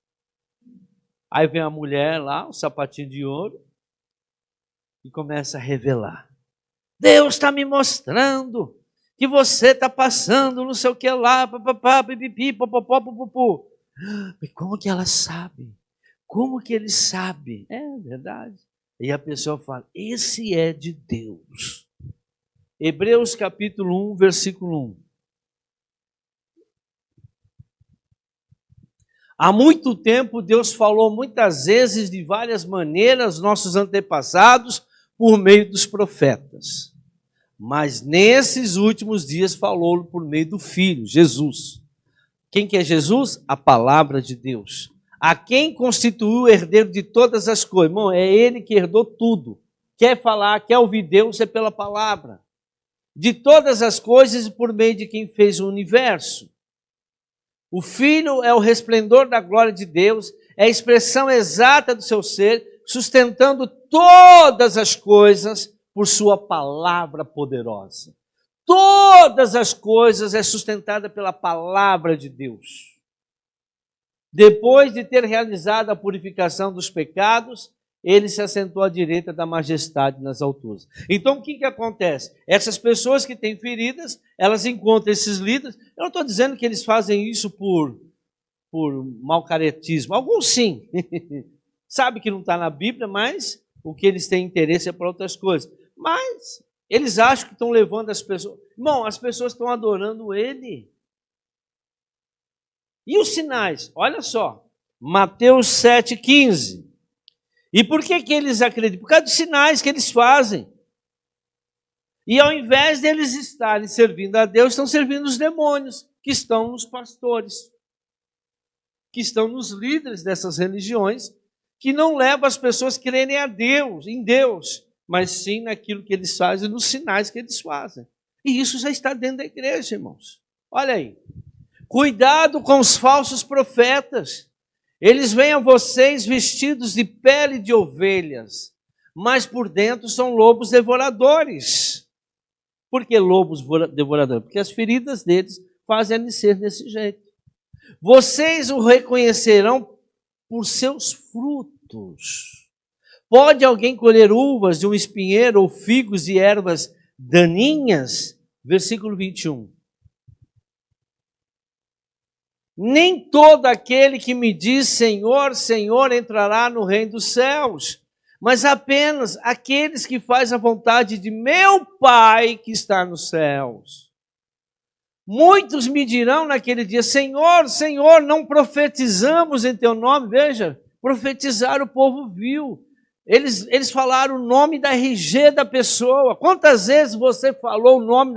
Aí vem a mulher lá, o sapatinho de ouro, e começa a revelar. Deus está me mostrando que você está passando não sei o que lá, papapá, pipipi, popopó, popopô. E como que ela sabe? Como que ele sabe? É verdade. E a pessoa fala, esse é de Deus. Hebreus capítulo 1, versículo 1. Há muito tempo Deus falou muitas vezes, de várias maneiras, nossos antepassados, por meio dos profetas. Mas nesses últimos dias falou por meio do Filho, Jesus. Quem que é Jesus? A palavra de Deus. A quem constituiu o herdeiro de todas as coisas. Irmão, é ele que herdou tudo. Quer falar, quer ouvir Deus, é pela palavra. De todas as coisas e por meio de quem fez o universo. O Filho é o resplendor da glória de Deus, é a expressão exata do seu ser, sustentando todas as coisas por sua palavra poderosa. Todas as coisas é sustentada pela palavra de Deus. Depois de ter realizado a purificação dos pecados, ele se assentou à direita da majestade nas alturas. Então, o que acontece? Essas pessoas que têm feridas, elas encontram esses líderes. Eu não estou dizendo que eles fazem isso por malcaretismo. Alguns sim. Sabe que não está na Bíblia, mas o que eles têm interesse é para outras coisas. Mas eles acham que estão levando as pessoas... Irmão, as pessoas estão adorando ele. E os sinais? Olha só. Mateus 7,15. E por que eles acreditam? Por causa dos sinais que eles fazem. E ao invés de eles estarem servindo a Deus, estão servindo os demônios, que estão nos pastores, que estão nos líderes dessas religiões, que não levam as pessoas a crerem a Deus, em Deus, mas sim naquilo que eles fazem, nos sinais que eles fazem. E isso já está dentro da igreja, irmãos. Olha aí. Cuidado com os falsos profetas. Eles vêm a vocês vestidos de pele de ovelhas, mas por dentro são lobos devoradores. Por que lobos devoradores? Porque as feridas deles fazem eles ser desse jeito. Vocês o reconhecerão por seus frutos. Pode alguém colher uvas de um espinheiro ou figos de ervas daninhas? Versículo 21. Nem todo aquele que me diz Senhor, Senhor entrará no reino dos céus, mas apenas aqueles que fazem a vontade de meu Pai que está nos céus. Muitos me dirão naquele dia, Senhor, Senhor, não profetizamos em teu nome? Veja, profetizar o povo viu. Eles falaram o nome da RG da pessoa. Quantas vezes você falou o número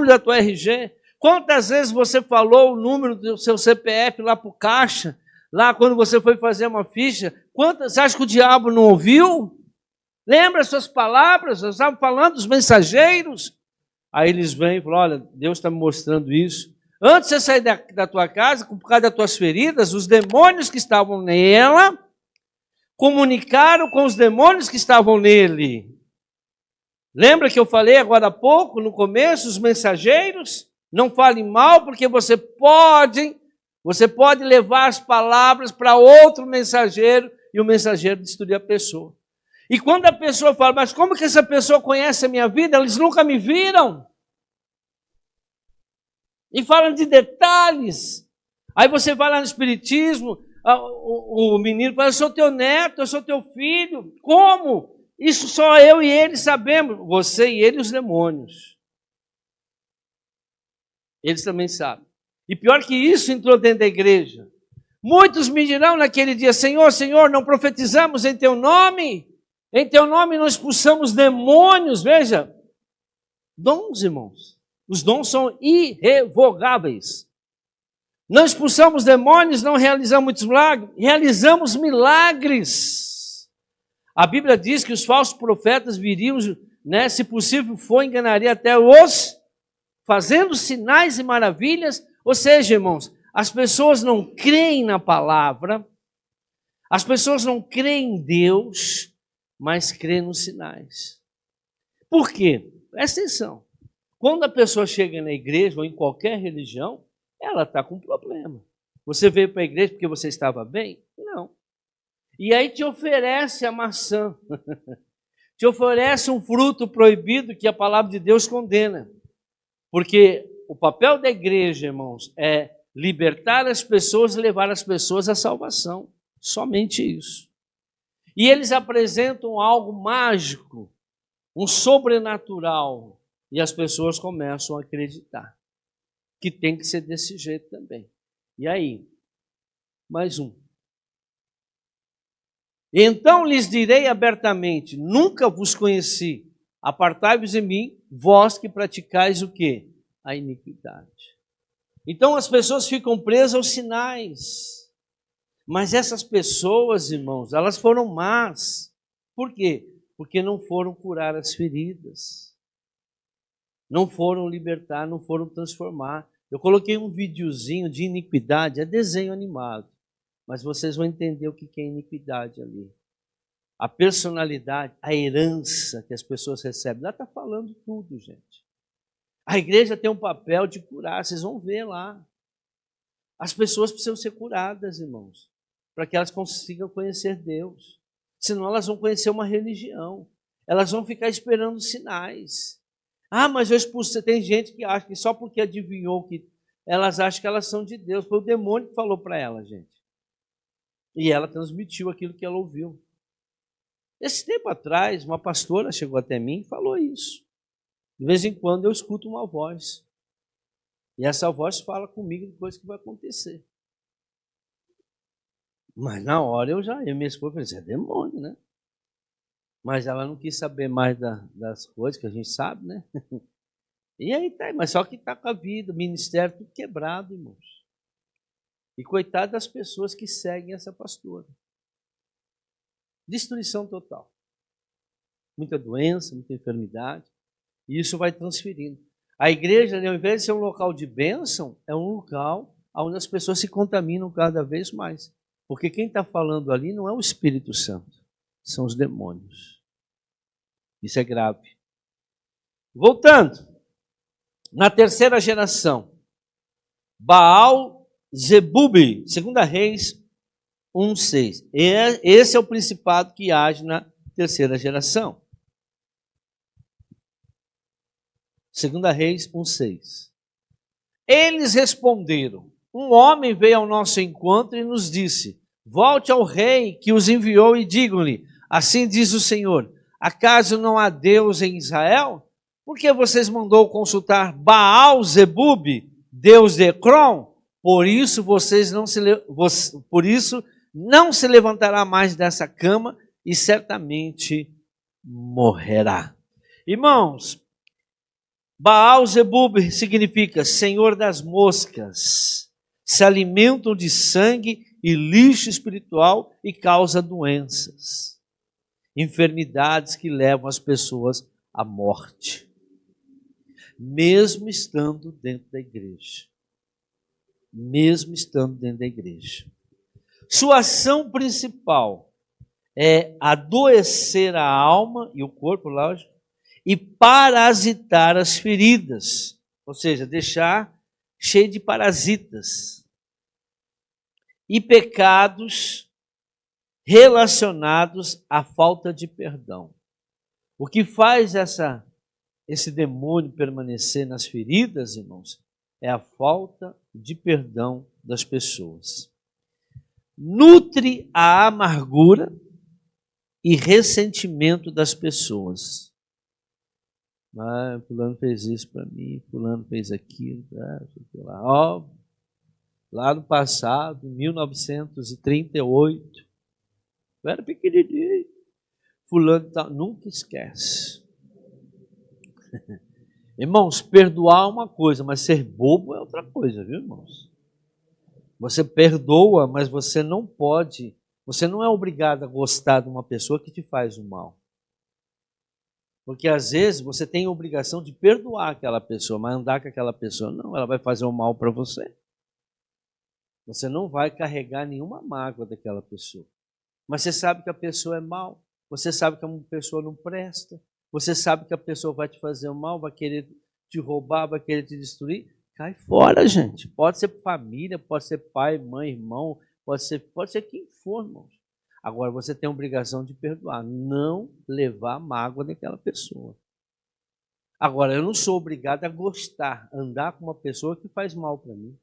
da tua RG? Quantas vezes você falou o número do seu CPF lá para o caixa, lá quando você foi fazer uma ficha? Você acha que o diabo não ouviu? Lembra as suas palavras? Nós estávamos falando dos mensageiros. Aí eles vêm e falam, olha, Deus está me mostrando isso. Antes de você sair da tua casa, por causa das tuas feridas, os demônios que estavam nela comunicaram com os demônios que estavam nele. Lembra que eu falei agora há pouco, no começo, os mensageiros? Não falem mal, porque você pode levar as palavras para outro mensageiro e o mensageiro destruir a pessoa. E quando a pessoa fala, mas como que essa pessoa conhece a minha vida? Eles nunca me viram. E falam de detalhes. Aí você vai lá no espiritismo, o menino fala, eu sou teu neto, eu sou teu filho. Como? Isso só eu e ele sabemos. Você e ele, os demônios. Eles também sabem. E pior que isso, entrou dentro da igreja. Muitos me dirão naquele dia, Senhor, Senhor, não profetizamos em teu nome? Em teu nome não expulsamos demônios. Veja, dons, irmãos. Os dons são irrevogáveis. Não expulsamos demônios, não realizamos muitos milagres. Realizamos milagres. A Bíblia diz que os falsos profetas viriam, né, se possível for, enganaria até os, fazendo sinais e maravilhas. Ou seja, irmãos, as pessoas não creem na palavra, as pessoas não creem em Deus, mas creem nos sinais. Por quê? Presta atenção. Quando a pessoa chega na igreja ou em qualquer religião, ela está com um problema. Você veio para a igreja porque você estava bem? Não. E aí te oferece a maçã. Te oferece um fruto proibido que a palavra de Deus condena. Porque o papel da igreja, irmãos, é libertar as pessoas e levar as pessoas à salvação. Somente isso. E eles apresentam algo mágico, um sobrenatural. E as pessoas começam a acreditar que tem que ser desse jeito também. E aí? Mais um. Então lhes direi abertamente, nunca vos conheci, apartai-vos de mim, vós que praticais o quê? A iniquidade. Então as pessoas ficam presas aos sinais. Mas essas pessoas, irmãos, elas foram más. Por quê? Porque não foram curar as feridas. Não foram libertar, não foram transformar. Eu coloquei um videozinho de iniquidade, é desenho animado. Mas vocês vão entender o que é iniquidade ali. A personalidade, a herança que as pessoas recebem. Lá está falando tudo, gente. A igreja tem um papel de curar, vocês vão ver lá. As pessoas precisam ser curadas, irmãos, para que elas consigam conhecer Deus. Senão elas vão conhecer uma religião. Elas vão ficar esperando sinais. Ah, mas eu expulsei. Tem gente que acha que só porque adivinhou que elas acham que elas são de Deus. Foi o demônio que falou para ela, gente. E ela transmitiu aquilo que ela ouviu. Esse tempo atrás, uma pastora chegou até mim e falou isso. De vez em quando eu escuto uma voz. E essa voz fala comigo de coisa que vai acontecer. Mas na hora eu minha esposa falou, é demônio, né? Mas ela não quis saber mais das coisas que a gente sabe, né? E aí tá, mas só que está com a vida, o ministério tudo quebrado, irmãos. E coitado das pessoas que seguem essa pastora. Destruição total. Muita doença, muita enfermidade. E isso vai transferindo. A igreja, ao invés de ser um local de bênção, é um local onde as pessoas se contaminam cada vez mais. Porque quem está falando ali não é o Espírito Santo, são os demônios. Isso é grave. Voltando, na terceira geração, Baal-Zebub, 2 Reis 1:6. Esse é o principado que age na terceira geração. 2 Reis 1:6. Eles responderam, um homem veio ao nosso encontro e nos disse, volte ao rei que os enviou e digam-lhe, assim diz o Senhor, acaso não há Deus em Israel? Por que vocês mandou consultar Baal-Zebub, Deus de Ecrom? Por isso não se levantará mais dessa cama e certamente morrerá. Irmãos, Baal-Zebub significa Senhor das moscas, se alimentam de sangue e lixo espiritual e causa doenças, enfermidades que levam as pessoas à morte, mesmo estando dentro da igreja. Mesmo estando dentro da igreja. Sua ação principal é adoecer a alma e o corpo, lógico, e parasitar as feridas, ou seja, deixar cheio de parasitas e pecados relacionados à falta de perdão. O que faz esse demônio permanecer nas feridas, irmãos, é a falta de perdão das pessoas. Nutre a amargura e ressentimento das pessoas. Ah, fulano fez isso para mim, fulano fez aquilo. Lá no passado, em 1938, eu era pequenininho. Fulano nunca esquece. Irmãos, perdoar é uma coisa, mas ser bobo é outra coisa, viu, irmãos? Você perdoa, mas você não é obrigado a gostar de uma pessoa que te faz o mal. Porque às vezes você tem a obrigação de perdoar aquela pessoa, mas andar com aquela pessoa, não, ela vai fazer o mal para você. Você não vai carregar nenhuma mágoa daquela pessoa. Mas você sabe que a pessoa é mal, você sabe que a pessoa não presta, você sabe que a pessoa vai te fazer o mal, vai querer te roubar, vai querer te destruir. Cai fora, gente. Pode ser família, pode ser pai, mãe, irmão, pode ser quem for, irmãos. Agora você tem a obrigação de perdoar, não levar a mágoa daquela pessoa. Agora, eu não sou obrigado a gostar, andar com uma pessoa que faz mal para mim.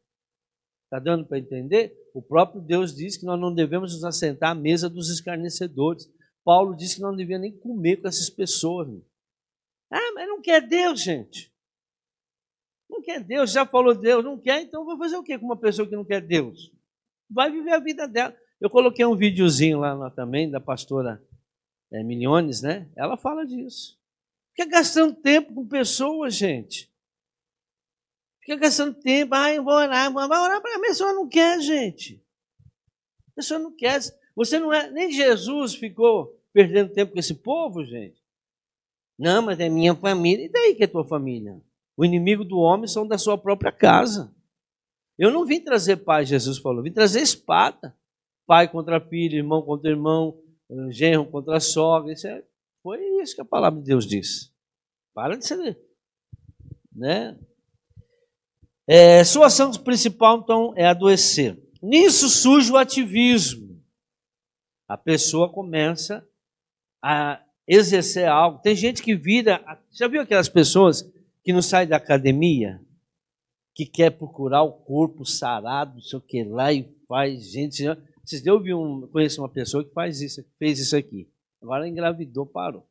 Está dando para entender? O próprio Deus diz que nós não devemos nos assentar à mesa dos escarnecedores. Paulo disse que nós não devíamos nem comer com essas pessoas. Ah, mas não quer Deus, gente. Não quer Deus, já falou Deus, não quer, então vou fazer o quê com uma pessoa que não quer Deus? Vai viver a vida dela. Eu coloquei um videozinho lá também da pastora Milhones, né? Ela fala disso. Fica gastando tempo com pessoas, gente. Fica gastando tempo. Ah, eu vou orar, vai orar para a pessoa não quer, gente. A pessoa não quer. Você não é, nem Jesus ficou perdendo tempo com esse povo, gente. Não, mas é minha família. E daí que é tua família? O inimigo do homem são da sua própria casa. Eu não vim trazer paz, Jesus falou, vim trazer espada. Pai contra filho, irmão contra irmão, genro contra sogra. Foi isso que a palavra de Deus disse. Para de ser, né? Sua ação principal, então, é adoecer. Nisso surge o ativismo. A pessoa começa a exercer algo. Tem gente que vira... Já viu aquelas pessoas que não saem da academia? Que quer procurar o corpo sarado, não sei o que lá, e faz gente... conheço uma pessoa que fez isso aqui. Agora engravidou, parou.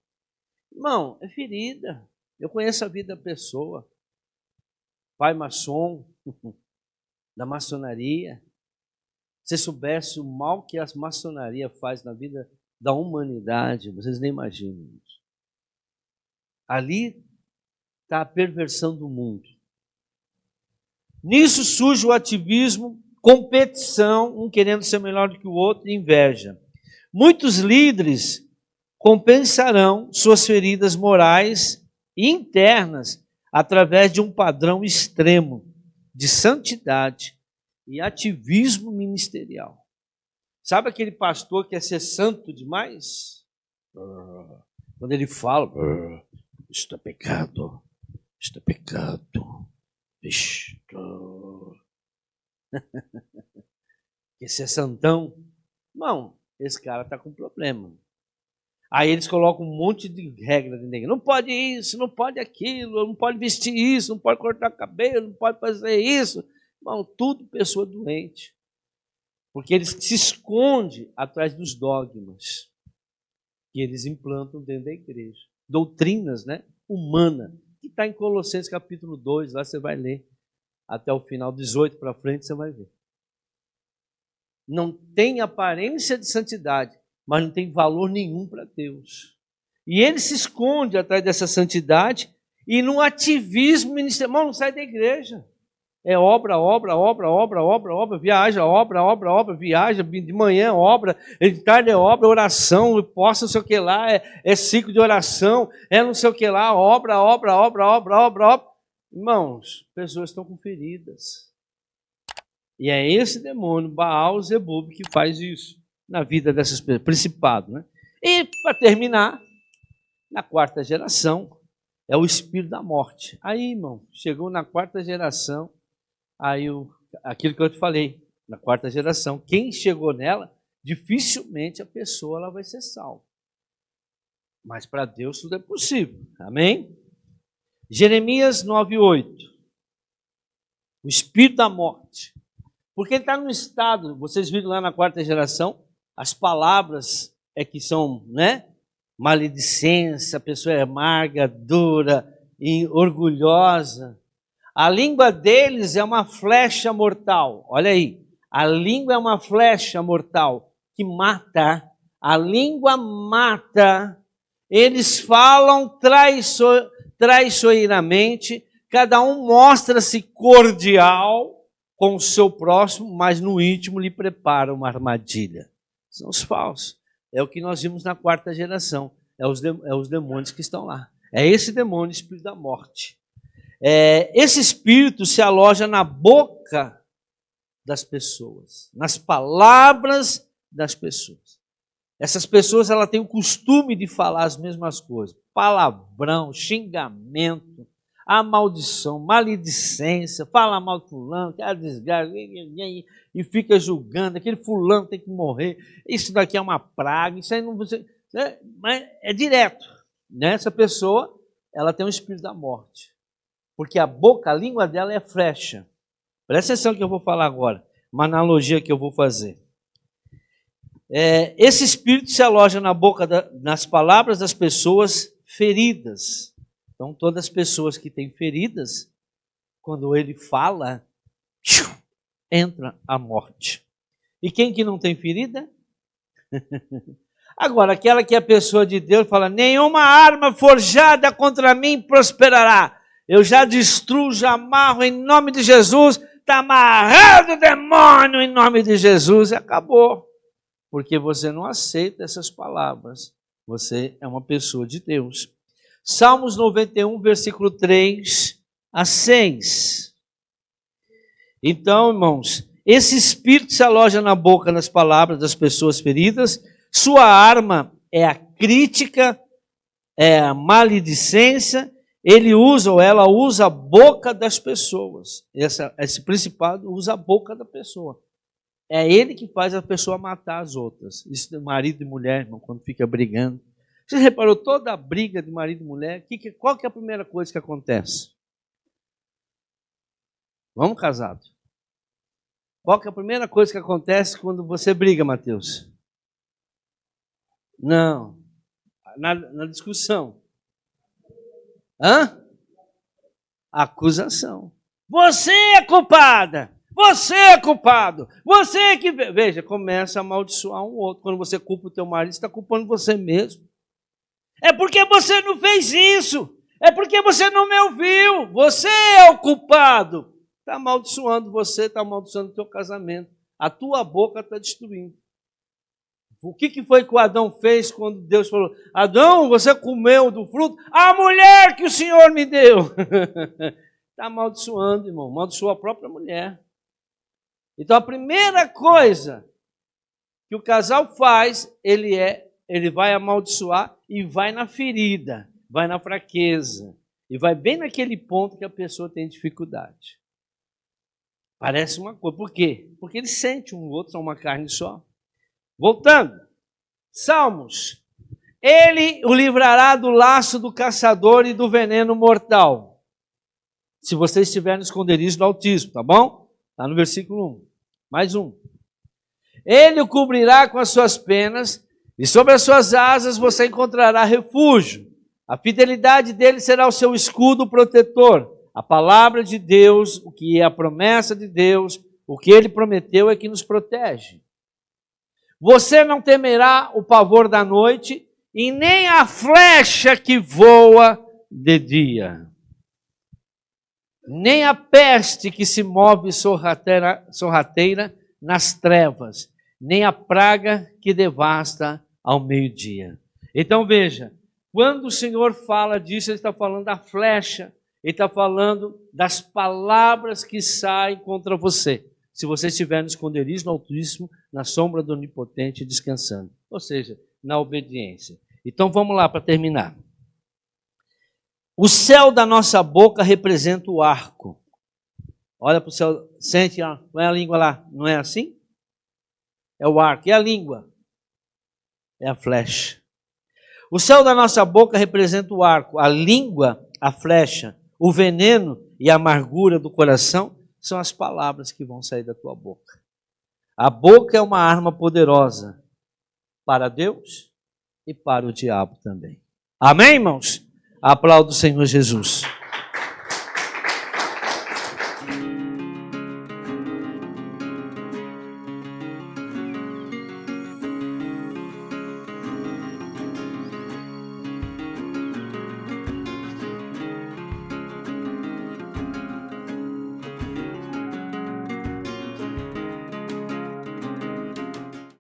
Irmão, é ferida. Eu conheço a vida da pessoa. Pai maçom, da maçonaria. Se soubesse o mal que a maçonaria faz na vida da humanidade, vocês nem imaginam isso. Ali está a perversão do mundo. Nisso surge o ativismo, competição, um querendo ser melhor do que o outro, e inveja. Muitos líderes compensarão suas feridas morais e internas através de um padrão extremo de santidade e ativismo ministerial. Sabe aquele pastor que quer ser santo demais? Quando ele fala, isto é pecado, isto é pecado, isto... Quer ser santão? Não, esse cara está com problema. Aí eles colocam um monte de regra dentro da igreja. Não pode isso, não pode aquilo, não pode vestir isso, não pode cortar cabelo, não pode fazer isso. Irmão, tudo pessoa doente. Porque eles se escondem atrás dos dogmas que eles implantam dentro da igreja. Doutrinas, né, humana, que está em Colossenses capítulo 2, lá você vai ler. Até o final, 18 para frente, você vai ver. Não tem aparência de santidade, mas não tem valor nenhum para Deus. E ele se esconde atrás dessa santidade e num ativismo ministerial. Não sai da igreja. É obra, viaja, de manhã obra, de tarde é obra, oração, posta não sei o que lá, é ciclo de oração, é não sei o que lá, obra. Irmãos, pessoas estão com feridas. E é esse demônio, Baal Zebub, que faz isso. na vida dessas pessoas, principado, né? E, para terminar, na quarta geração, é o espírito da morte. Aí, irmão, chegou na quarta geração, aí aquilo que eu te falei, na quarta geração, quem chegou nela, dificilmente a pessoa ela vai ser salva. Mas para Deus tudo é possível. Amém? Jeremias 9:8. O espírito da morte. Porque ele está no estado, vocês viram lá na quarta geração, as palavras é que são, né? Maledicência, a pessoa é amarga, dura e orgulhosa. A língua deles é uma flecha mortal. Olha aí, a língua é uma flecha mortal que mata. A língua mata. Eles falam traiçoeiramente. Cada um mostra-se cordial com o seu próximo, mas no íntimo lhe prepara uma armadilha. São os falsos. É o que nós vimos na quarta geração. É os demônios que estão lá. É esse demônio, espírito da morte. Esse espírito se aloja na boca das pessoas, nas palavras das pessoas. Essas pessoas ela têm o costume de falar as mesmas coisas. Palavrão, xingamento, a maldição, maledicência, fala mal de fulano, que é desgraça, e fica julgando, aquele fulano tem que morrer, isso daqui é uma praga, isso aí não você, mas é direto. Né? Essa pessoa, ela tem um espírito da morte, porque a boca, a língua dela é flecha. Presta atenção que eu vou falar agora, uma analogia que eu vou fazer. Esse espírito se aloja na boca, nas palavras das pessoas feridas. Então, todas as pessoas que têm feridas, quando ele fala, entra a morte. E quem que não tem ferida? Agora, aquela que é a pessoa de Deus fala, nenhuma arma forjada contra mim prosperará. Eu já destruo, já amarro em nome de Jesus, está amarrado o demônio em nome de Jesus, e acabou. Porque você não aceita essas palavras. Você é uma pessoa de Deus. Salmos 91, versículo 3 a 6. Então, irmãos, esse espírito se aloja na boca, nas palavras das pessoas feridas. Sua arma é a crítica, é a maledicência. Ele usa ou ela usa a boca das pessoas. Esse principado usa a boca da pessoa. É ele que faz a pessoa matar as outras. Isso de marido e mulher, irmão, quando fica brigando. Você reparou toda a briga de marido e mulher? Qual que é a primeira coisa que acontece? Vamos, casado. Qual que é a primeira coisa que acontece quando você briga, Mateus? Não. Na discussão. Acusação. Você é culpada. Você é culpado. Você que... Veja, começa a amaldiçoar um outro. Quando você culpa o teu marido, você está culpando você mesmo. É porque você não fez isso. É porque você não me ouviu. Você é o culpado. Está amaldiçoando você, está amaldiçoando o teu casamento. A tua boca está destruindo. O que foi que o Adão fez quando Deus falou, Adão, você comeu do fruto? A mulher que o Senhor me deu. Está amaldiçoando, irmão. Amaldiçoou a própria mulher. Então a primeira coisa que o casal faz, ele vai amaldiçoar e vai na ferida, vai na fraqueza, e vai bem naquele ponto que a pessoa tem dificuldade. Parece uma coisa. Por quê? Porque ele sente um outro, são uma carne só. Voltando. Salmos. Ele o livrará do laço do caçador e do veneno mortal. Se você estiver no esconderijo do Altíssimo, tá bom? Está no versículo 1. Mais um. Ele o cobrirá com as suas penas, e sobre as suas asas você encontrará refúgio. A fidelidade dele será o seu escudo protetor. A palavra de Deus, o que é a promessa de Deus, o que ele prometeu é que nos protege. Você não temerá o pavor da noite, e nem a flecha que voa de dia. Nem a peste que se move sorrateira nas trevas, nem a praga que devasta ao meio-dia. Então veja, quando o Senhor fala disso, ele está falando da flecha, ele está falando das palavras que saem contra você. Se você estiver no esconderijo, no Altíssimo, na sombra do Onipotente, descansando. Ou seja, na obediência. Então vamos lá para terminar. O céu da nossa boca representa o arco. Olha para o céu, sente, não é a língua lá, não é assim? É o arco. E a língua? É a flecha. O céu da nossa boca representa o arco, a língua, a flecha, o veneno e a amargura do coração são as palavras que vão sair da tua boca. A boca é uma arma poderosa para Deus e para o diabo também. Amém, irmãos? Aplauda o Senhor Jesus.